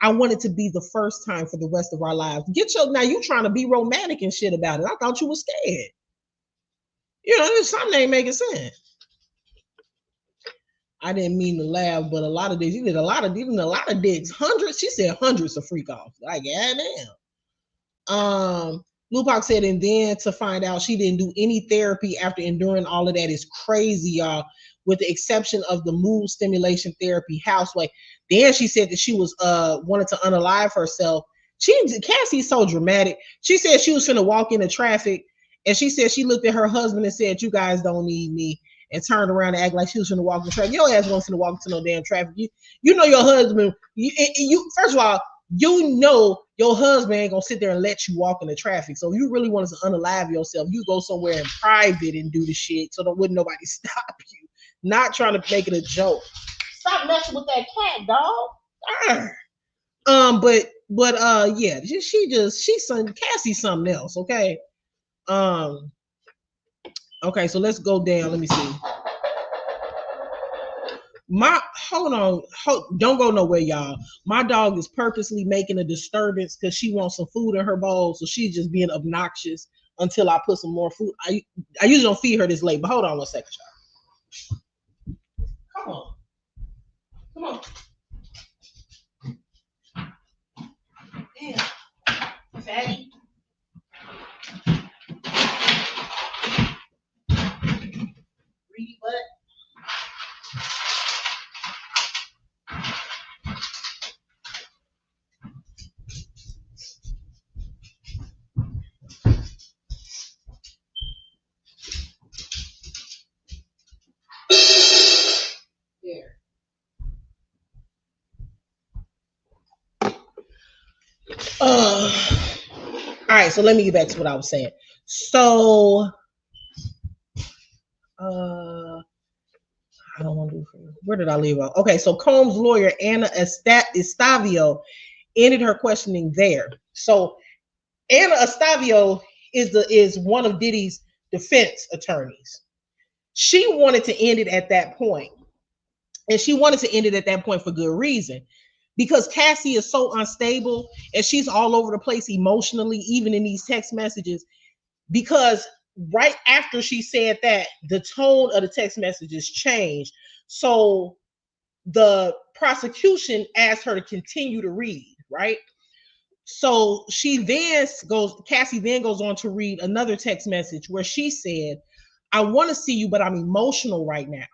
I want it to be the first time for the rest of our lives." Now you trying to be romantic and shit about it. I thought you was scared. Something ain't making sense. I didn't mean to laugh, but a lot of dicks, you did a lot of dicks. Hundreds, she said hundreds of freak offs. Like, yeah, damn. Lupac said, and then to find out she didn't do any therapy after enduring all of that is crazy, y'all. With the exception of the mood stimulation therapy houseway. Then she said that she was wanted to unalive herself. Cassie's so dramatic. She said she was finna walk into traffic, and she said she looked at her husband and said, "You guys don't need me," and turned around and act like she was finna walk in traffic. Your ass wasn't finna walk into no damn traffic. You know your husband. You first of all, you know your husband ain't gonna sit there and let you walk in the traffic. So if you really wanted to unalive yourself, you go somewhere in private and do the shit so that wouldn't nobody stop you. Not trying to make it a joke. Stop messing with that cat, dog. Yeah, she's Cassie's something else, okay? Okay, so let's go down. Let me see. Hold on, don't go nowhere, y'all. My dog is purposely making a disturbance because she wants some food in her bowl, so she's just being obnoxious until I put some more food. I usually don't feed her this late, but hold on one second, y'all. Come on. Damn, fatty. Read what? There. All right, so let me get back to what I was saying. So, I don't want to do. Where did I leave off? Okay, so Combs' lawyer Anna Estavio ended her questioning there. So Anna Estavio is one of Diddy's defense attorneys. She wanted to end it at that point, and she wanted to end it at that point for good reason. Because Cassie is so unstable and she's all over the place emotionally, even in these text messages. Because right after she said that, the tone of the text messages changed. So the prosecution asked her to continue to read, right? So Cassie then goes on to read another text message where she said, "I want to see you, but I'm emotional right now.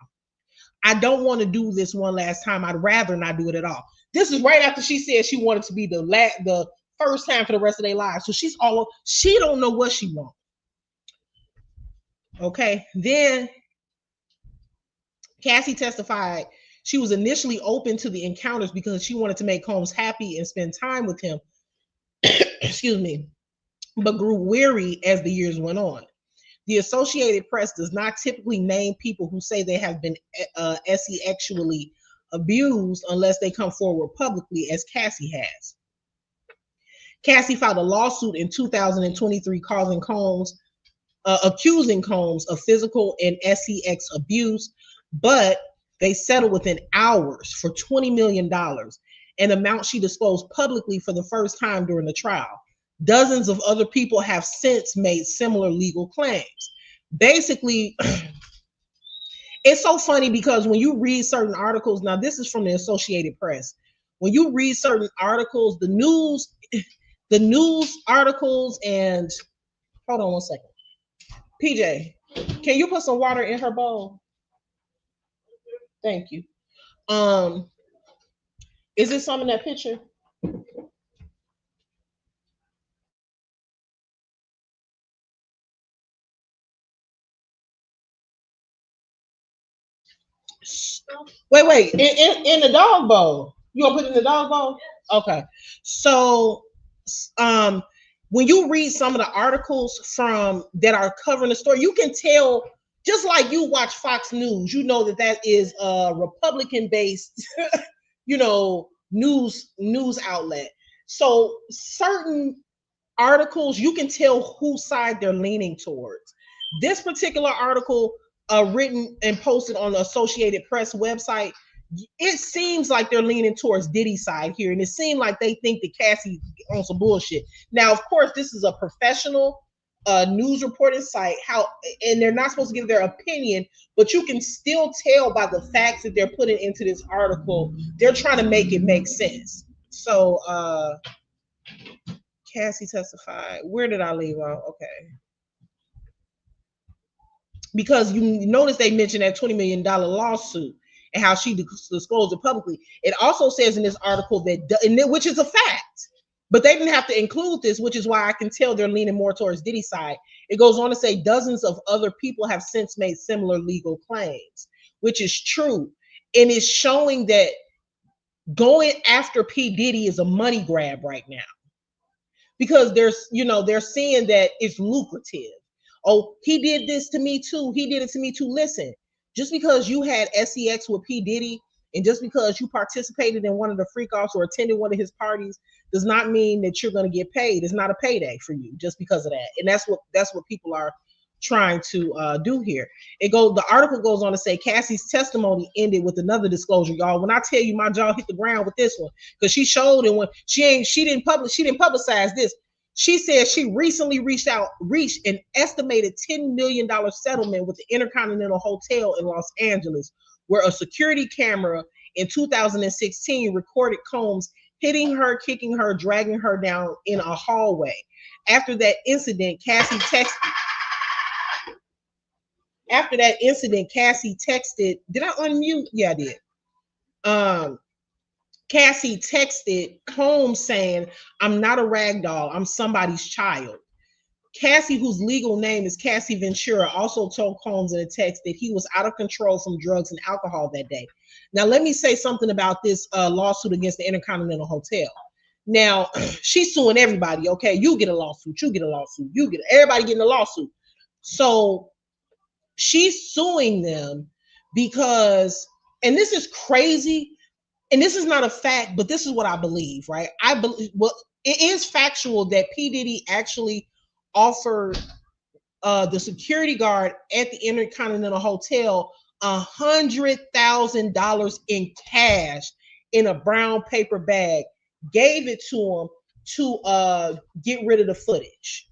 I don't want to do this one last time. I'd rather not do it at all." This is right after she said she wanted to be the first time for the rest of their lives. So she don't know what she wants. Okay. Then Cassie testified she was initially open to the encounters because she wanted to make Combs happy and spend time with him. Excuse me. But grew weary as the years went on. The Associated Press does not typically name people who say they have been sexually abused unless they come forward publicly, as Cassie has. Cassie filed a lawsuit in 2023 accusing Combs of physical and sex abuse, but they settled within hours for $20 million, an amount she disclosed publicly for the first time during the trial. Dozens of other people have since made similar legal claims. Basically, it's so funny because when you read certain articles, now this is from the Associated Press, when you read certain articles, the news articles, and hold on one second. PJ, can you put some water in her bowl? Thank you. Is it some in that picture? Wait. In the dog bowl. You gonna put it in the dog bowl? Okay. So, when you read some of the articles from that are covering the story, you can tell. Just like you watch Fox News, you know that is a Republican-based, news outlet. So certain articles, you can tell whose side they're leaning towards. This particular article, written and posted on the Associated Press website, it seems like they're leaning towards Diddy's side here, and it seemed like they think that Cassie on some bullshit. Now, of course, this is a professional news reporting site, and they're not supposed to give their opinion, but you can still tell by the facts that they're putting into this article, they're trying to make it make sense. So, Cassie testified. Where did I leave off? Okay. Because you notice they mentioned that $20 million lawsuit and how she disclosed it publicly. It also says in this article which is a fact, but they didn't have to include this, which is why I can tell they're leaning more towards Diddy's side. It goes on to say dozens of other people have since made similar legal claims, which is true. And it's showing that going after P. Diddy is a money grab right now. Because they're seeing that it's lucrative. Oh, he did this to me too. He did it to me too. Listen, just because you had sex with P. Diddy and just because you participated in one of the freak offs or attended one of his parties does not mean that you're going to get paid. It's not a payday for you just because of that. And that's what people are trying to do here. The article goes on to say Cassie's testimony ended with another disclosure, y'all. When I tell you my jaw hit the ground with this one, because she showed it when she didn't publicize this. She said she recently reached an estimated $10 million settlement with the Intercontinental Hotel in Los Angeles, where a security camera in 2016 recorded Combs hitting her, kicking her, dragging her down in a hallway. After that incident, Cassie texted, did I unmute? Yeah, I did. Cassie texted Combs saying, "I'm not a rag doll, I'm somebody's child." Cassie, whose legal name is Cassie Ventura, also told Combs in a text that he was out of control from drugs and alcohol that day. Now, let me say something about this lawsuit against the Intercontinental Hotel. Now, she's suing everybody, okay? You get a lawsuit, everybody getting a lawsuit. So she's suing them because, and this is crazy, and this is not a fact, but this is what I believe, right? I believe, well, it is factual that P. Diddy actually offered the security guard at the Intercontinental Hotel $100,000 in cash in a brown paper bag, gave it to him to get rid of the footage,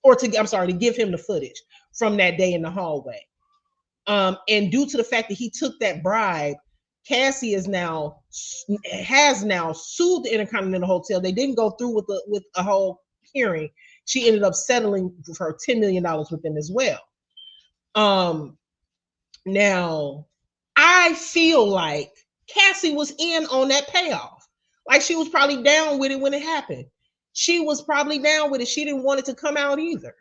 to give him the footage from that day in the hallway. And due to the fact that he took that bribe, Cassie has now sued the Intercontinental Hotel. They didn't go through with a whole hearing. She ended up settling for $10 million with them as well. Now, I feel like Cassie was in on that payoff. Like, she was probably down with it when it happened. She was probably down with it. She didn't want it to come out either,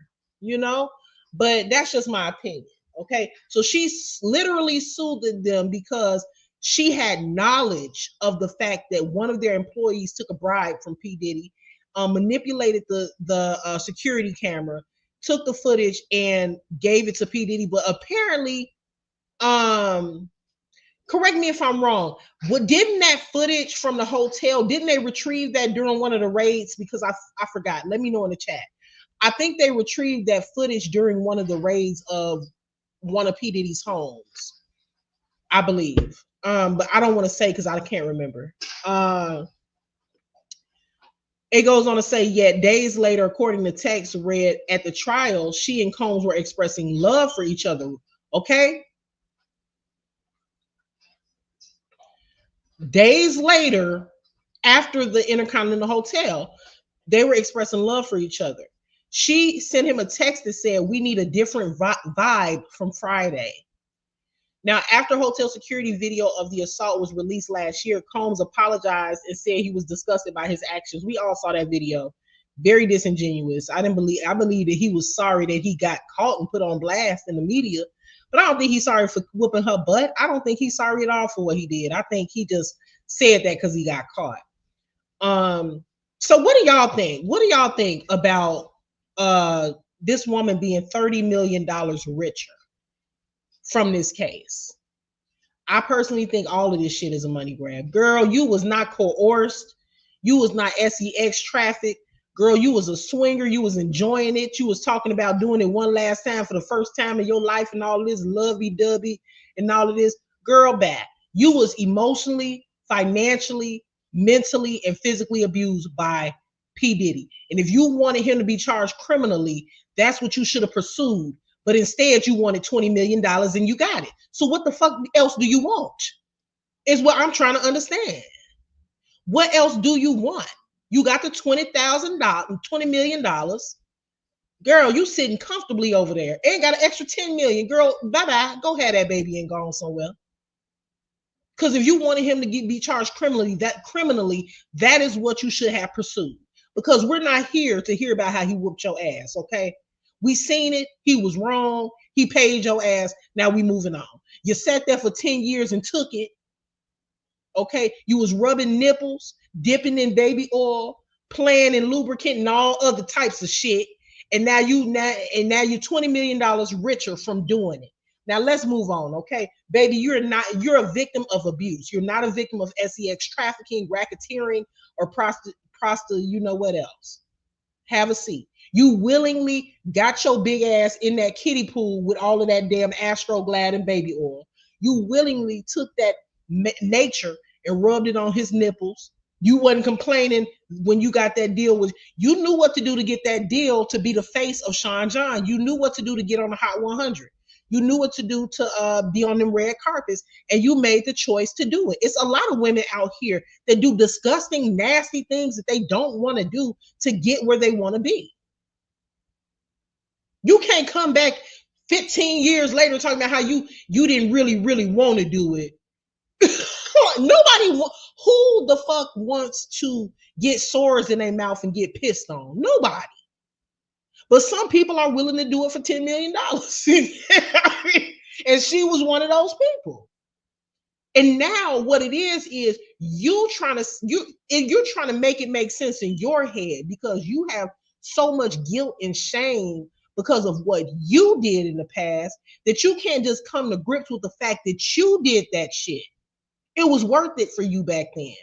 but that's just my opinion. Okay, so she literally sued them because she had knowledge of the fact that one of their employees took a bribe from P. Diddy, manipulated the security camera, took the footage and gave it to P. Diddy. But apparently, correct me if I'm wrong. What didn't that footage from the hotel, didn't they retrieve that during one of the raids? Because I forgot. Let me know in the chat. I think they retrieved that footage during one of the raids of one of P. Diddy's homes, I believe. But I don't want to say because I can't remember. It goes on to say, yet days later, according to text read at the trial, she and Combs were expressing love for each other. Okay. Days later, after the Intercontinental Hotel, they were expressing love for each other. She sent him a text that said, we need a different vibe from Friday. Now, after hotel security video of the assault was released last year, Combs apologized and said he was disgusted by his actions. We all saw that video. Very disingenuous. I believe that he was sorry that he got caught and put on blast in the media, but I don't think he's sorry for whooping her butt. I don't think he's sorry at all for what he did. I think he just said that because he got caught. So what do y'all think? What do y'all think about this woman being $30 million richer from this case? I personally think all of this shit is a money grab. Girl, you was not coerced. You was not sex trafficked. Girl, you was a swinger. You was enjoying it. You was talking about doing it one last time for the first time in your life and all this lovey-dovey and all of this. Girl, bad. You was emotionally, financially, mentally, and physically abused by P. Diddy. And if you wanted him to be charged criminally, that's what you should have pursued. But instead, you wanted $20 million and you got it. So what the fuck else do you want? Is what I'm trying to understand. What else do you want? You got the $20 million. Girl, you sitting comfortably over there. Ain't got an extra 10 million. Girl, bye-bye. Go have that baby and gone somewhere. Because if you wanted him to be charged criminally, that is what you should have pursued. Because we're not here to hear about how he whooped your ass, okay? We seen it. He was wrong. He paid your ass. Now we moving on. You sat there for 10 years and took it. Okay. You was rubbing nipples, dipping in baby oil, playing in lubricant and all other types of shit. And now you're $20 million richer from doing it. Now let's move on. Okay. Baby, you're a victim of abuse. You're not a victim of sex trafficking, racketeering, or you know what else. Have a seat. You willingly got your big ass in that kiddie pool with all of that damn Astroglad and baby oil. You willingly took that nature and rubbed it on his nipples. You wasn't complaining when you got that deal. You knew what to do to get that deal to be the face of Sean John. You knew what to do to get on the Hot 100. You knew what to do to be on them red carpets, and you made the choice to do it. It's a lot of women out here that do disgusting, nasty things that they don't want to do to get where they want to be. You can't come back 15 years later talking about how you didn't really want to do it. Who the fuck wants to get sores in their mouth and get pissed on? Nobody. But some people are willing to do it for $10 million. And she was one of those people. And now what it is you're trying to make it make sense in your head because you have so much guilt and shame because of what you did in the past that you can't just come to grips with the fact that you did that shit. It was worth it for you back then.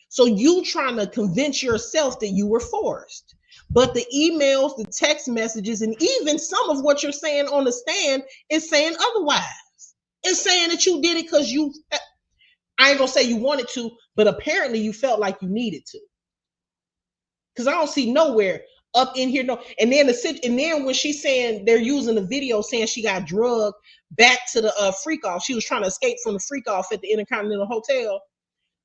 So you trying to convince yourself that you were forced. But the emails, the text messages, and even some of what you're saying on the stand is saying otherwise. It's saying that you did it because I ain't gonna say you wanted to, but apparently you felt like you needed to. Because I don't see nowhere up in here. No, and then when she's saying they're using the video saying she got drugged back to the freak off, she was trying to escape from the freak off at the Intercontinental Hotel.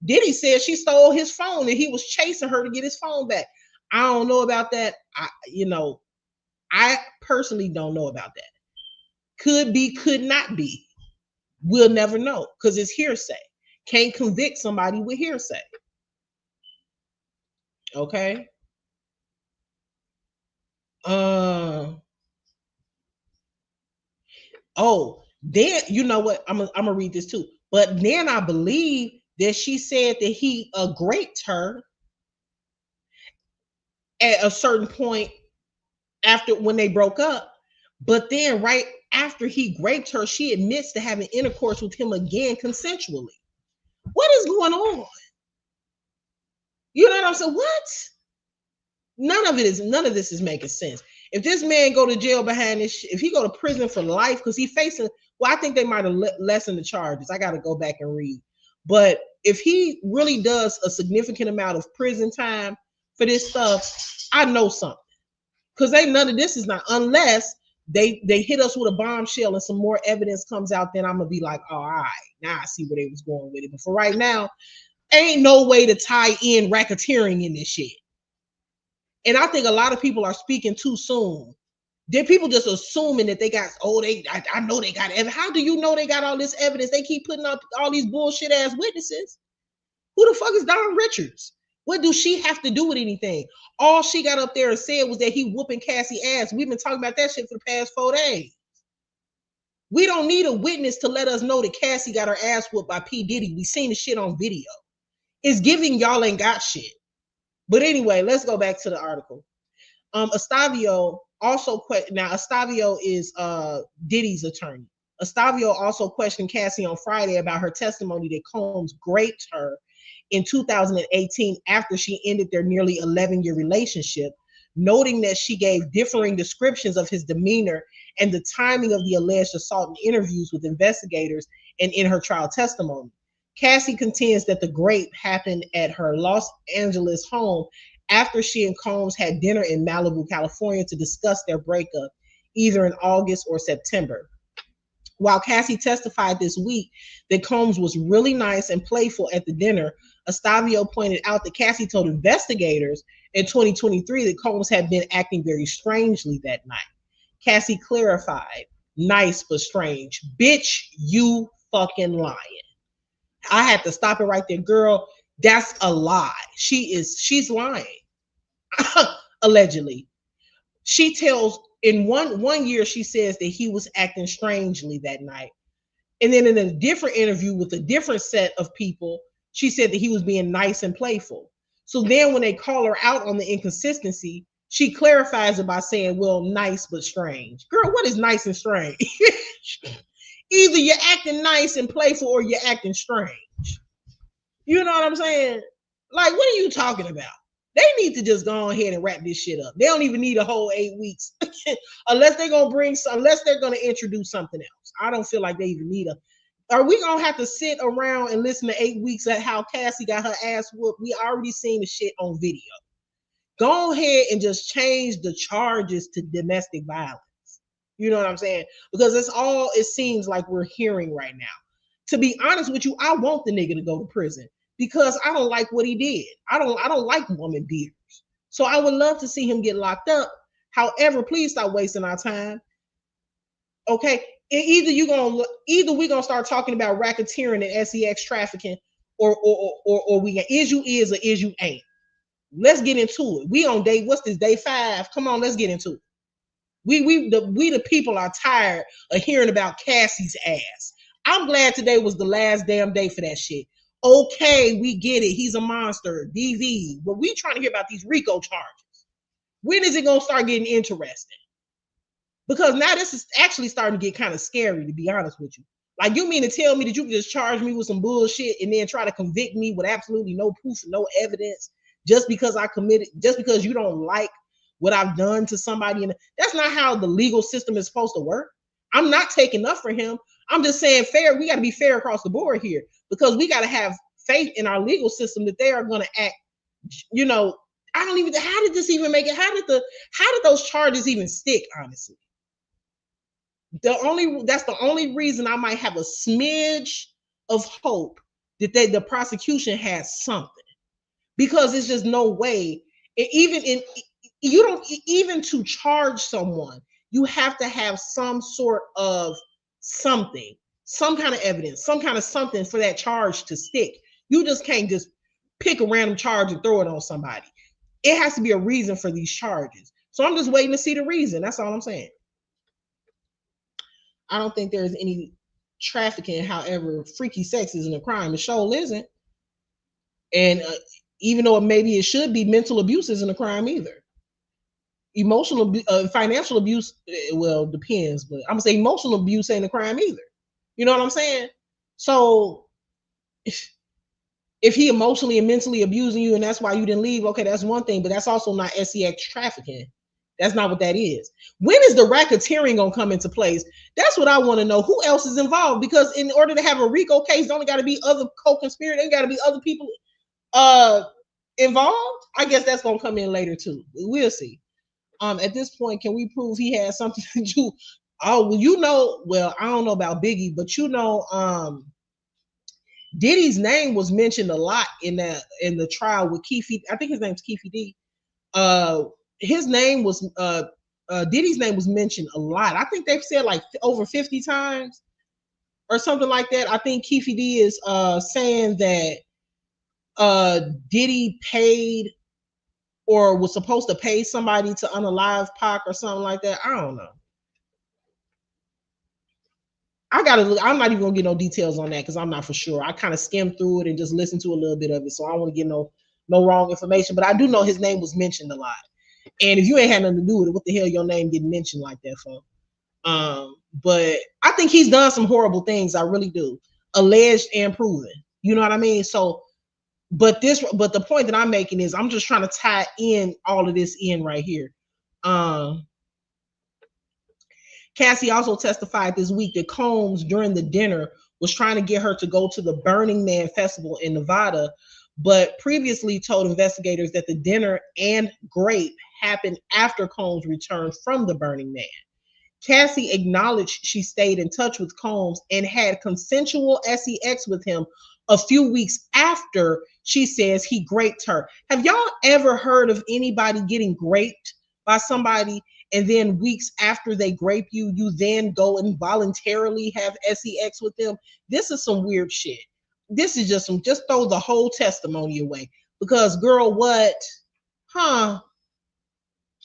Diddy said she stole his phone and he was chasing her to get his phone back. I don't know about that. I personally don't know about that. Could be, could not be. We'll never know because it's hearsay. Can't convict somebody with hearsay. Okay. Then you know what? I'm gonna read this too. But then I believe that she said that he raped her at a certain point after when they broke up. But then right after he raped her, she admits to having intercourse with him again consensually. What is going on? You know what I'm saying? What? None of this is making sense. If this man go to jail behind this, if he go to prison for life, because he facing, well, I think they might have lessened the charges. I got to go back and read. But if he really does a significant amount of prison time for this stuff, I know something. Because none of this is not, unless they hit us with a bombshell and some more evidence comes out, then I'm gonna be like, oh, all right, now I see where they was going with it. But for right now, ain't no way to tie in racketeering in this shit. And I think a lot of people are speaking too soon. Then people just assuming that they got, I know they got evidence. How do you know they got all this evidence? They keep putting up all these bullshit ass witnesses. Who the fuck is Don Richards? What do she have to do with anything? All she got up there and said was that he whooping Cassie ass. We've been talking about that shit for the past 4 days. We don't need a witness to let us know that Cassie got her ass whooped by P.Diddy. We seen the shit on video. It's giving y'all ain't got shit. But anyway, let's go back to the article. Estavio also now Estavio is Diddy's attorney. Estavio also questioned Cassie on Friday about her testimony that Combs raped her in 2018 after she ended their nearly 11-year relationship, noting that she gave differing descriptions of his demeanor and the timing of the alleged assault in interviews with investigators and in her trial testimony. Cassie contends that the rape happened at her Los Angeles home after she and Combs had dinner in Malibu, California to discuss their breakup, either in August or September. While Cassie testified this week that Combs was really nice and playful at the dinner, Estavio pointed out that Cassie told investigators in 2023 that Combs had been acting very strangely that night. Cassie clarified, nice but strange. Bitch, you fucking lying. I had to stop it right there. Girl, that's a lie. She's lying. Allegedly. She tells in one year, she says that he was acting strangely that night. And then in a different interview with a different set of people, she said that he was being nice and playful. So then when they call her out on the inconsistency, she clarifies it by saying, well, nice but strange. Girl, what is nice and strange? Either you're acting nice and playful or you're acting strange. You know what I'm saying? Like, what are you talking about? They need to just go ahead and wrap this shit up. They don't even need a whole 8 weeks unless they're gonna introduce something else. I don't feel like they even need a. Are we gonna have to sit around and listen to 8 weeks at how Cassie got her ass whooped? We already seen the shit on video. Go ahead and just change the charges to domestic violence. You know what I'm saying? Because that's all it seems like we're hearing right now. To be honest with you, I want the nigga to go to prison because I don't like what he did. I don't like woman beaters. So I would love to see him get locked up. However, please stop wasting our time. Okay, either we gonna start talking about racketeering and sex trafficking, or we can is you is or is you ain't. Let's get into it. We on what's this, day 5? Come on, let's get into it. We the people are tired of hearing about Cassie's ass. I'm glad today was the last damn day for that shit. Okay, we get it. He's a monster, DV. But we trying to hear about these RICO charges. When is it gonna start getting interesting? Because now this is actually starting to get kind of scary, to be honest with you. Like, you mean to tell me that you can just charge me with some bullshit and then try to convict me with absolutely no proof and no evidence just because just because you don't like what I've done to somebody? And that's not how the legal system is supposed to work. I'm not taking up for him. I'm just saying fair. We got to be fair across the board here because we got to have faith in our legal system that they are going to act. You know, how did this even make it? How did those charges even stick? Honestly, that's the only reason I might have a smidge of hope that the prosecution has something, because it's just no way. Even to charge someone, you have to have some sort of something, some kind of evidence, some kind of something for that charge to stick. You just can't just pick a random charge and throw it on somebody. It has to be a reason for these charges. So I'm just waiting to see the reason. That's all I'm saying. I don't think there's any trafficking. However, freaky sex isn't a crime. The show isn't. And even though maybe it should be, mental abuse isn't a crime either. Financial abuse, well, depends, but I'm gonna say emotional abuse ain't a crime either. You know what I'm saying? So if he emotionally and mentally abusing you and that's why you didn't leave, okay, that's one thing, but that's also not sex trafficking. That's not what that is. When is the racketeering gonna come into place? That's what I want to know. Who else is involved? Because in order to have a RICO case, only got to be other co-conspirators. There got to be other people uh involved. I guess that's gonna come in later too. We'll see. At this point, can we prove he had something to do? Oh, well, well, I don't know about Biggie, but Diddy's name was mentioned a lot in the trial with Keefe. I think his name's Keefe D. Uh, his name was Diddy's name was mentioned a lot. I think they've said like over 50 times or something like that. I think Keefe D is saying that Diddy paid or was supposed to pay somebody to unalive Pac or something like that. I don't know. I gotta look. I'm not even gonna get no details on that because I'm not for sure. I kind of skimmed through it and just listened to a little bit of it, so I don't want to get no wrong information. But I do know his name was mentioned a lot. And if you ain't had nothing to do with it, what the hell your name getting mentioned like that for? But I think he's done some horrible things. I really do, alleged and proven. You know what I mean? So, but the point that I'm making is I'm just trying to tie in all of this in right here. Um, Cassie also testified this week that Combs, during the dinner, was trying to get her to go to the Burning Man festival in Nevada, but previously told investigators that the dinner and grape happened after Combs returned from the Burning Man. Cassie acknowledged she stayed in touch with Combs and had consensual sex with him a few weeks after she says he graped her. Have y'all ever heard of anybody getting graped by somebody and then weeks after they grape you, you then go and voluntarily have sex with them? This is some weird shit. This is just throw the whole testimony away. Because girl, what? Huh?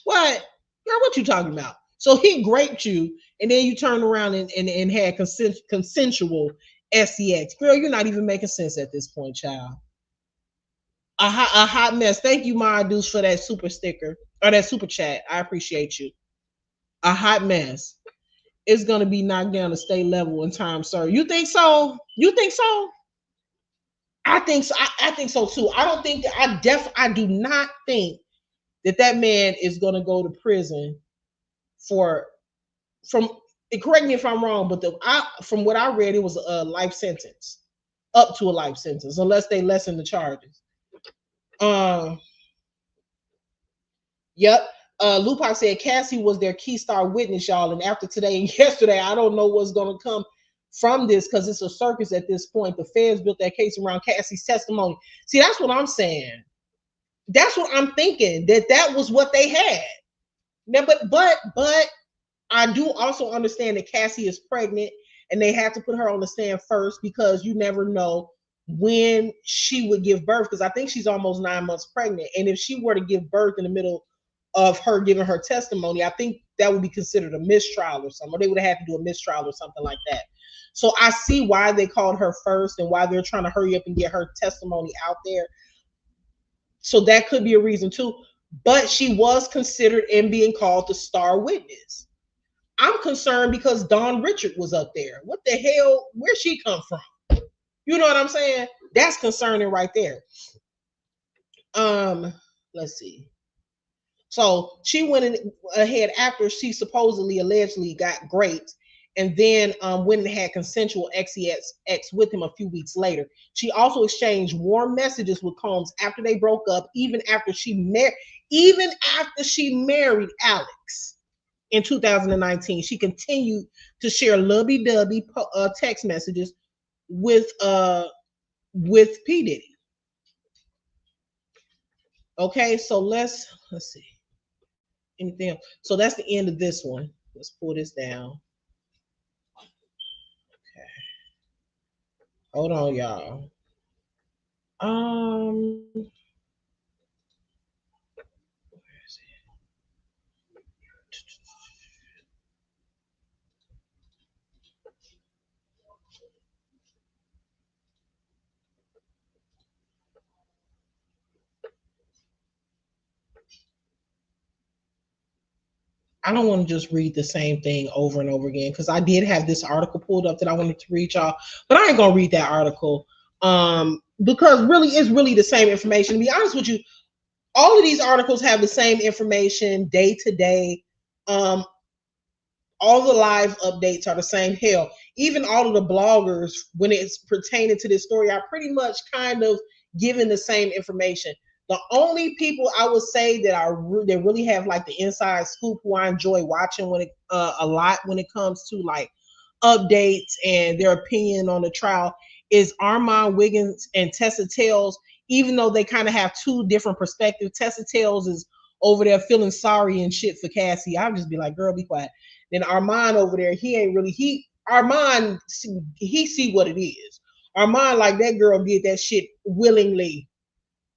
What? Girl, what you talking about? So he graped you, and then you turn around and had consensual sex. Girl, you're not even making sense at this point, child. A hot mess. Thank you, Ma Deuce, for that super sticker or that super chat. I appreciate you. A hot mess. It's gonna be knocked down to state level in time, sir. You think so? You think so? I think so. I think so too. I don't think that I do not think that man is gonna go to prison for from correct me if I'm wrong, but from what I read, it was a life sentence, up to a life sentence, unless they lessen the charges. Yep. Lupac said Cassie was their key star witness, y'all, and after today and yesterday, I don't know what's gonna come from this because it's a circus at this point. The feds built that case around Cassie's testimony. See, that's what I'm saying. That's what I'm thinking. That was what they had. Now, but I do also understand that Cassie is pregnant and they have to put her on the stand first because you never know when she would give birth, because I think she's almost 9 months pregnant. And if she were to give birth in the middle of her giving her testimony, I think that would be considered a mistrial or something, or they would have to do a mistrial or something like that. So I see why they called her first and why they're trying to hurry up and get her testimony out there. So that could be a reason too. But she was considered and being called the star witness. I'm concerned because Dawn Richard was up there. What the hell? Where'd she come from? You know what I'm saying? That's concerning right there. Let's see. So she went ahead after she supposedly allegedly got raped, and then went and had consensual sex with him a few weeks later. She also exchanged warm messages with Combs after they broke up, even after she married Alex. In 2019, she continued to share lovey-dovey text messages with P. Diddy. Okay, so let's see anything else. So that's the end of this one. Let's pull this down. Okay, hold on, y'all. Where is it? I don't want to just read the same thing over and over again because I did have this article pulled up that I wanted to read y'all, but I ain't gonna read that article because really it's really the same information. To be honest with you, all of these articles have the same information day to day. Um, all the live updates are the same. Hell, even all of the bloggers, when it's pertaining to this story, are pretty much kind of giving the same information. The only people I would say that that really have like the inside scoop, who I enjoy watching when it a lot when it comes to like updates and their opinion on the trial, is Armand Wiggins and Tessa Tales. Even though they kind of have two different perspectives, Tessa Tales is over there feeling sorry and shit for Cassie. I'll just be like, girl, be quiet. Then Armand over there, he ain't really Armand, he see what it is. Armand, like, that girl did that shit willingly.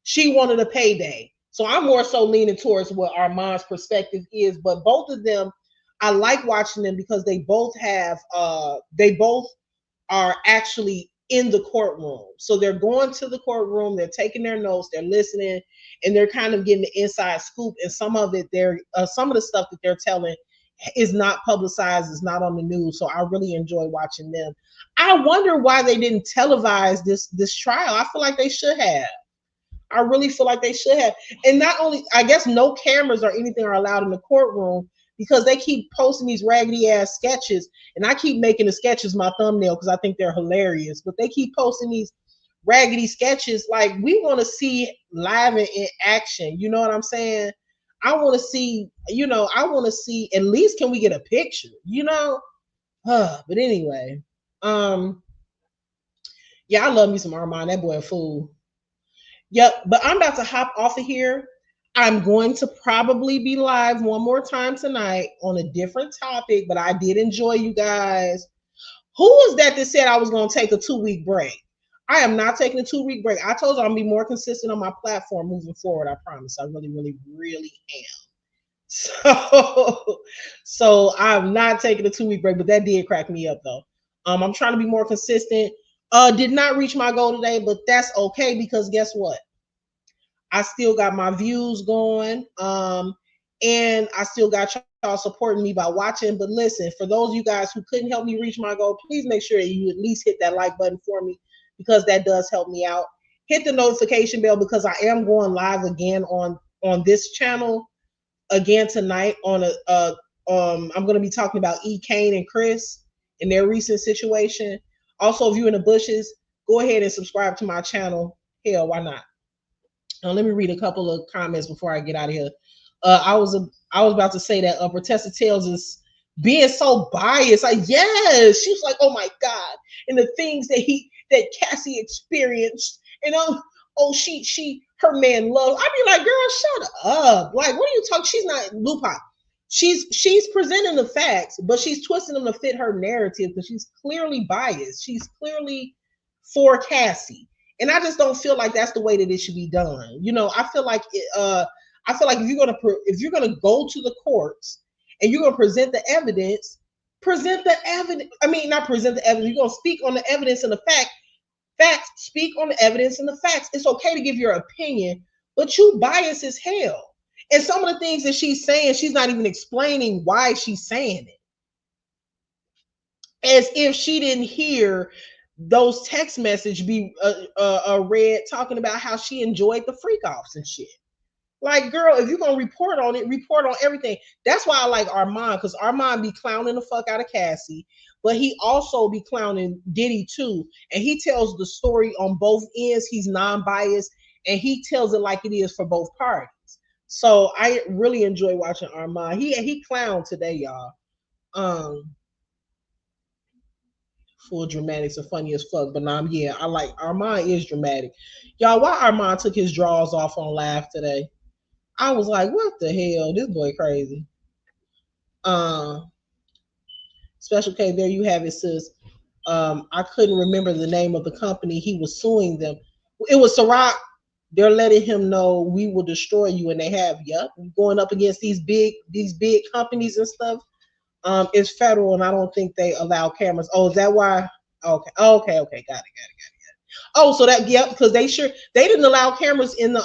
She wanted a payday. So I'm more so leaning towards what Armand's perspective is. But both of them, I like watching them because they both are actually in the courtroom. So they're going to the courtroom, they're taking their notes, they're listening, and they're kind of getting the inside scoop. And some of it, some of the stuff that they're telling is not publicized, it's not on the news. So I really enjoy watching them. I wonder why they didn't televise this trial. I feel like they should have. I really feel like they should have. And not only, I guess no cameras or anything are allowed in the courtroom because they keep posting these raggedy ass sketches. And I keep making the sketches my thumbnail because I think they're hilarious. But they keep posting these raggedy sketches. Like, we want to see live and in action. You know what I'm saying? I want to see, I want to see, at least can we get a picture, But anyway, yeah, I love me some Armand. That boy a fool. Yep, but I'm about to hop off of here. I'm going to probably be live one more time tonight on a different topic, but I did enjoy you guys. Who was that said I was going to take a 2-week break? I am not taking a 2-week break. I told you I'm going to be more consistent on my platform moving forward. I promise. I really, really, really am. So I'm not taking a 2-week break, but that did crack me up though. I'm trying to be more consistent. Did not reach my goal today, but that's okay because guess what? I still got my views going. And I still got y'all supporting me by watching. But listen, for those of you guys who couldn't help me reach my goal, please make sure that you at least hit that like button for me because that does help me out. Hit the notification bell because I am going live again on this channel again tonight on I'm going to be talking about E. Kane and Chris and their recent situation. Also, if you're in the bushes, go ahead and subscribe to my channel. Hell, why not? Let me read a couple of comments before I get out of here. I was about to say that Protesta Tales is being so biased. Like, yes, she was like, oh my God, and the things that Cassie experienced, and her man loved. I'd be like, girl, shut up. Like, what are you talking? She's not Lupa. She's presenting the facts, but she's twisting them to fit her narrative because she's clearly biased. She's clearly for Cassie. And I just don't feel like that's the way that it should be done. I feel like if you're gonna go to the courts and you're gonna present the evidence. I mean, not present the evidence. You're gonna speak on the evidence and the facts. Speak on the evidence and the facts. It's okay to give your opinion, but you biased as hell. And some of the things that she's saying, she's not even explaining why she's saying it. As if she didn't hear those text messages be read talking about how she enjoyed the freak offs and shit. Like, girl, if you're gonna report on it, report on everything. That's why I like Armand, because Armand be clowning the fuck out of Cassie, but he also be clowning Diddy too. And he tells the story on both ends. He's non-biased and he tells it like it is for both parties. So I really enjoy watching Armand. He clowned today, y'all. Full dramatics are funny as fuck, but yeah, I like Armand is dramatic. Y'all, why Armand took his drawers off on live today? I was like, what the hell? This boy crazy. Special K, there you have it, sis. I couldn't remember the name of the company he was suing them. It was Ciroc. They're letting him know we will destroy you, and they have. Yep, going up against these big companies and stuff. It's federal, and I don't think they allow cameras. Oh, is that why? Okay, got it. Oh, so that, yep, because they didn't allow cameras in the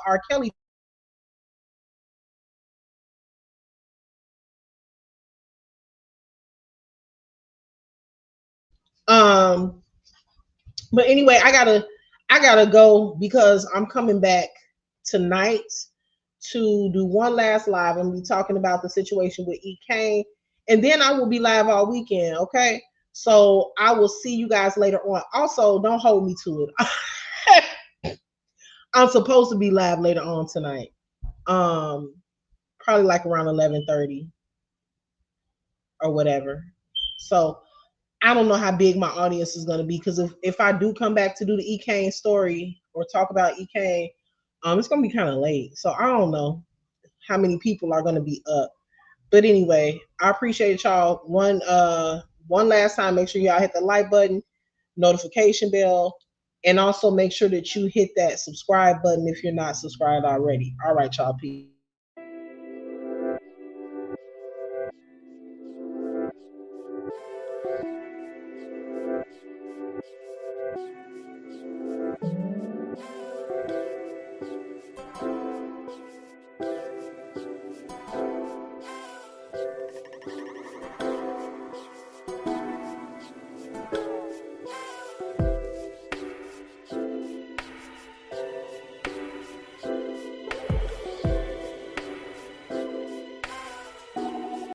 R. Kelly Um, but anyway, I gotta go because I'm coming back tonight to do one last live. I'm gonna be talking about the situation with E. Kane, and then I will be live all weekend. Okay, so I will see you guys later on. Also, don't hold me to it. I'm supposed to be live later on tonight. Um, Probably like around 11:30 or whatever. So I don't know how big my audience is going to be because if I do come back to do the E. Kane story or talk about E. Kane, it's going to be kind of late. So I don't know how many people are going to be up. But anyway, I appreciate y'all. One last time, make sure y'all hit the like button, notification bell, and also make sure that you hit that subscribe button if you're not subscribed already. All right, y'all. Peace.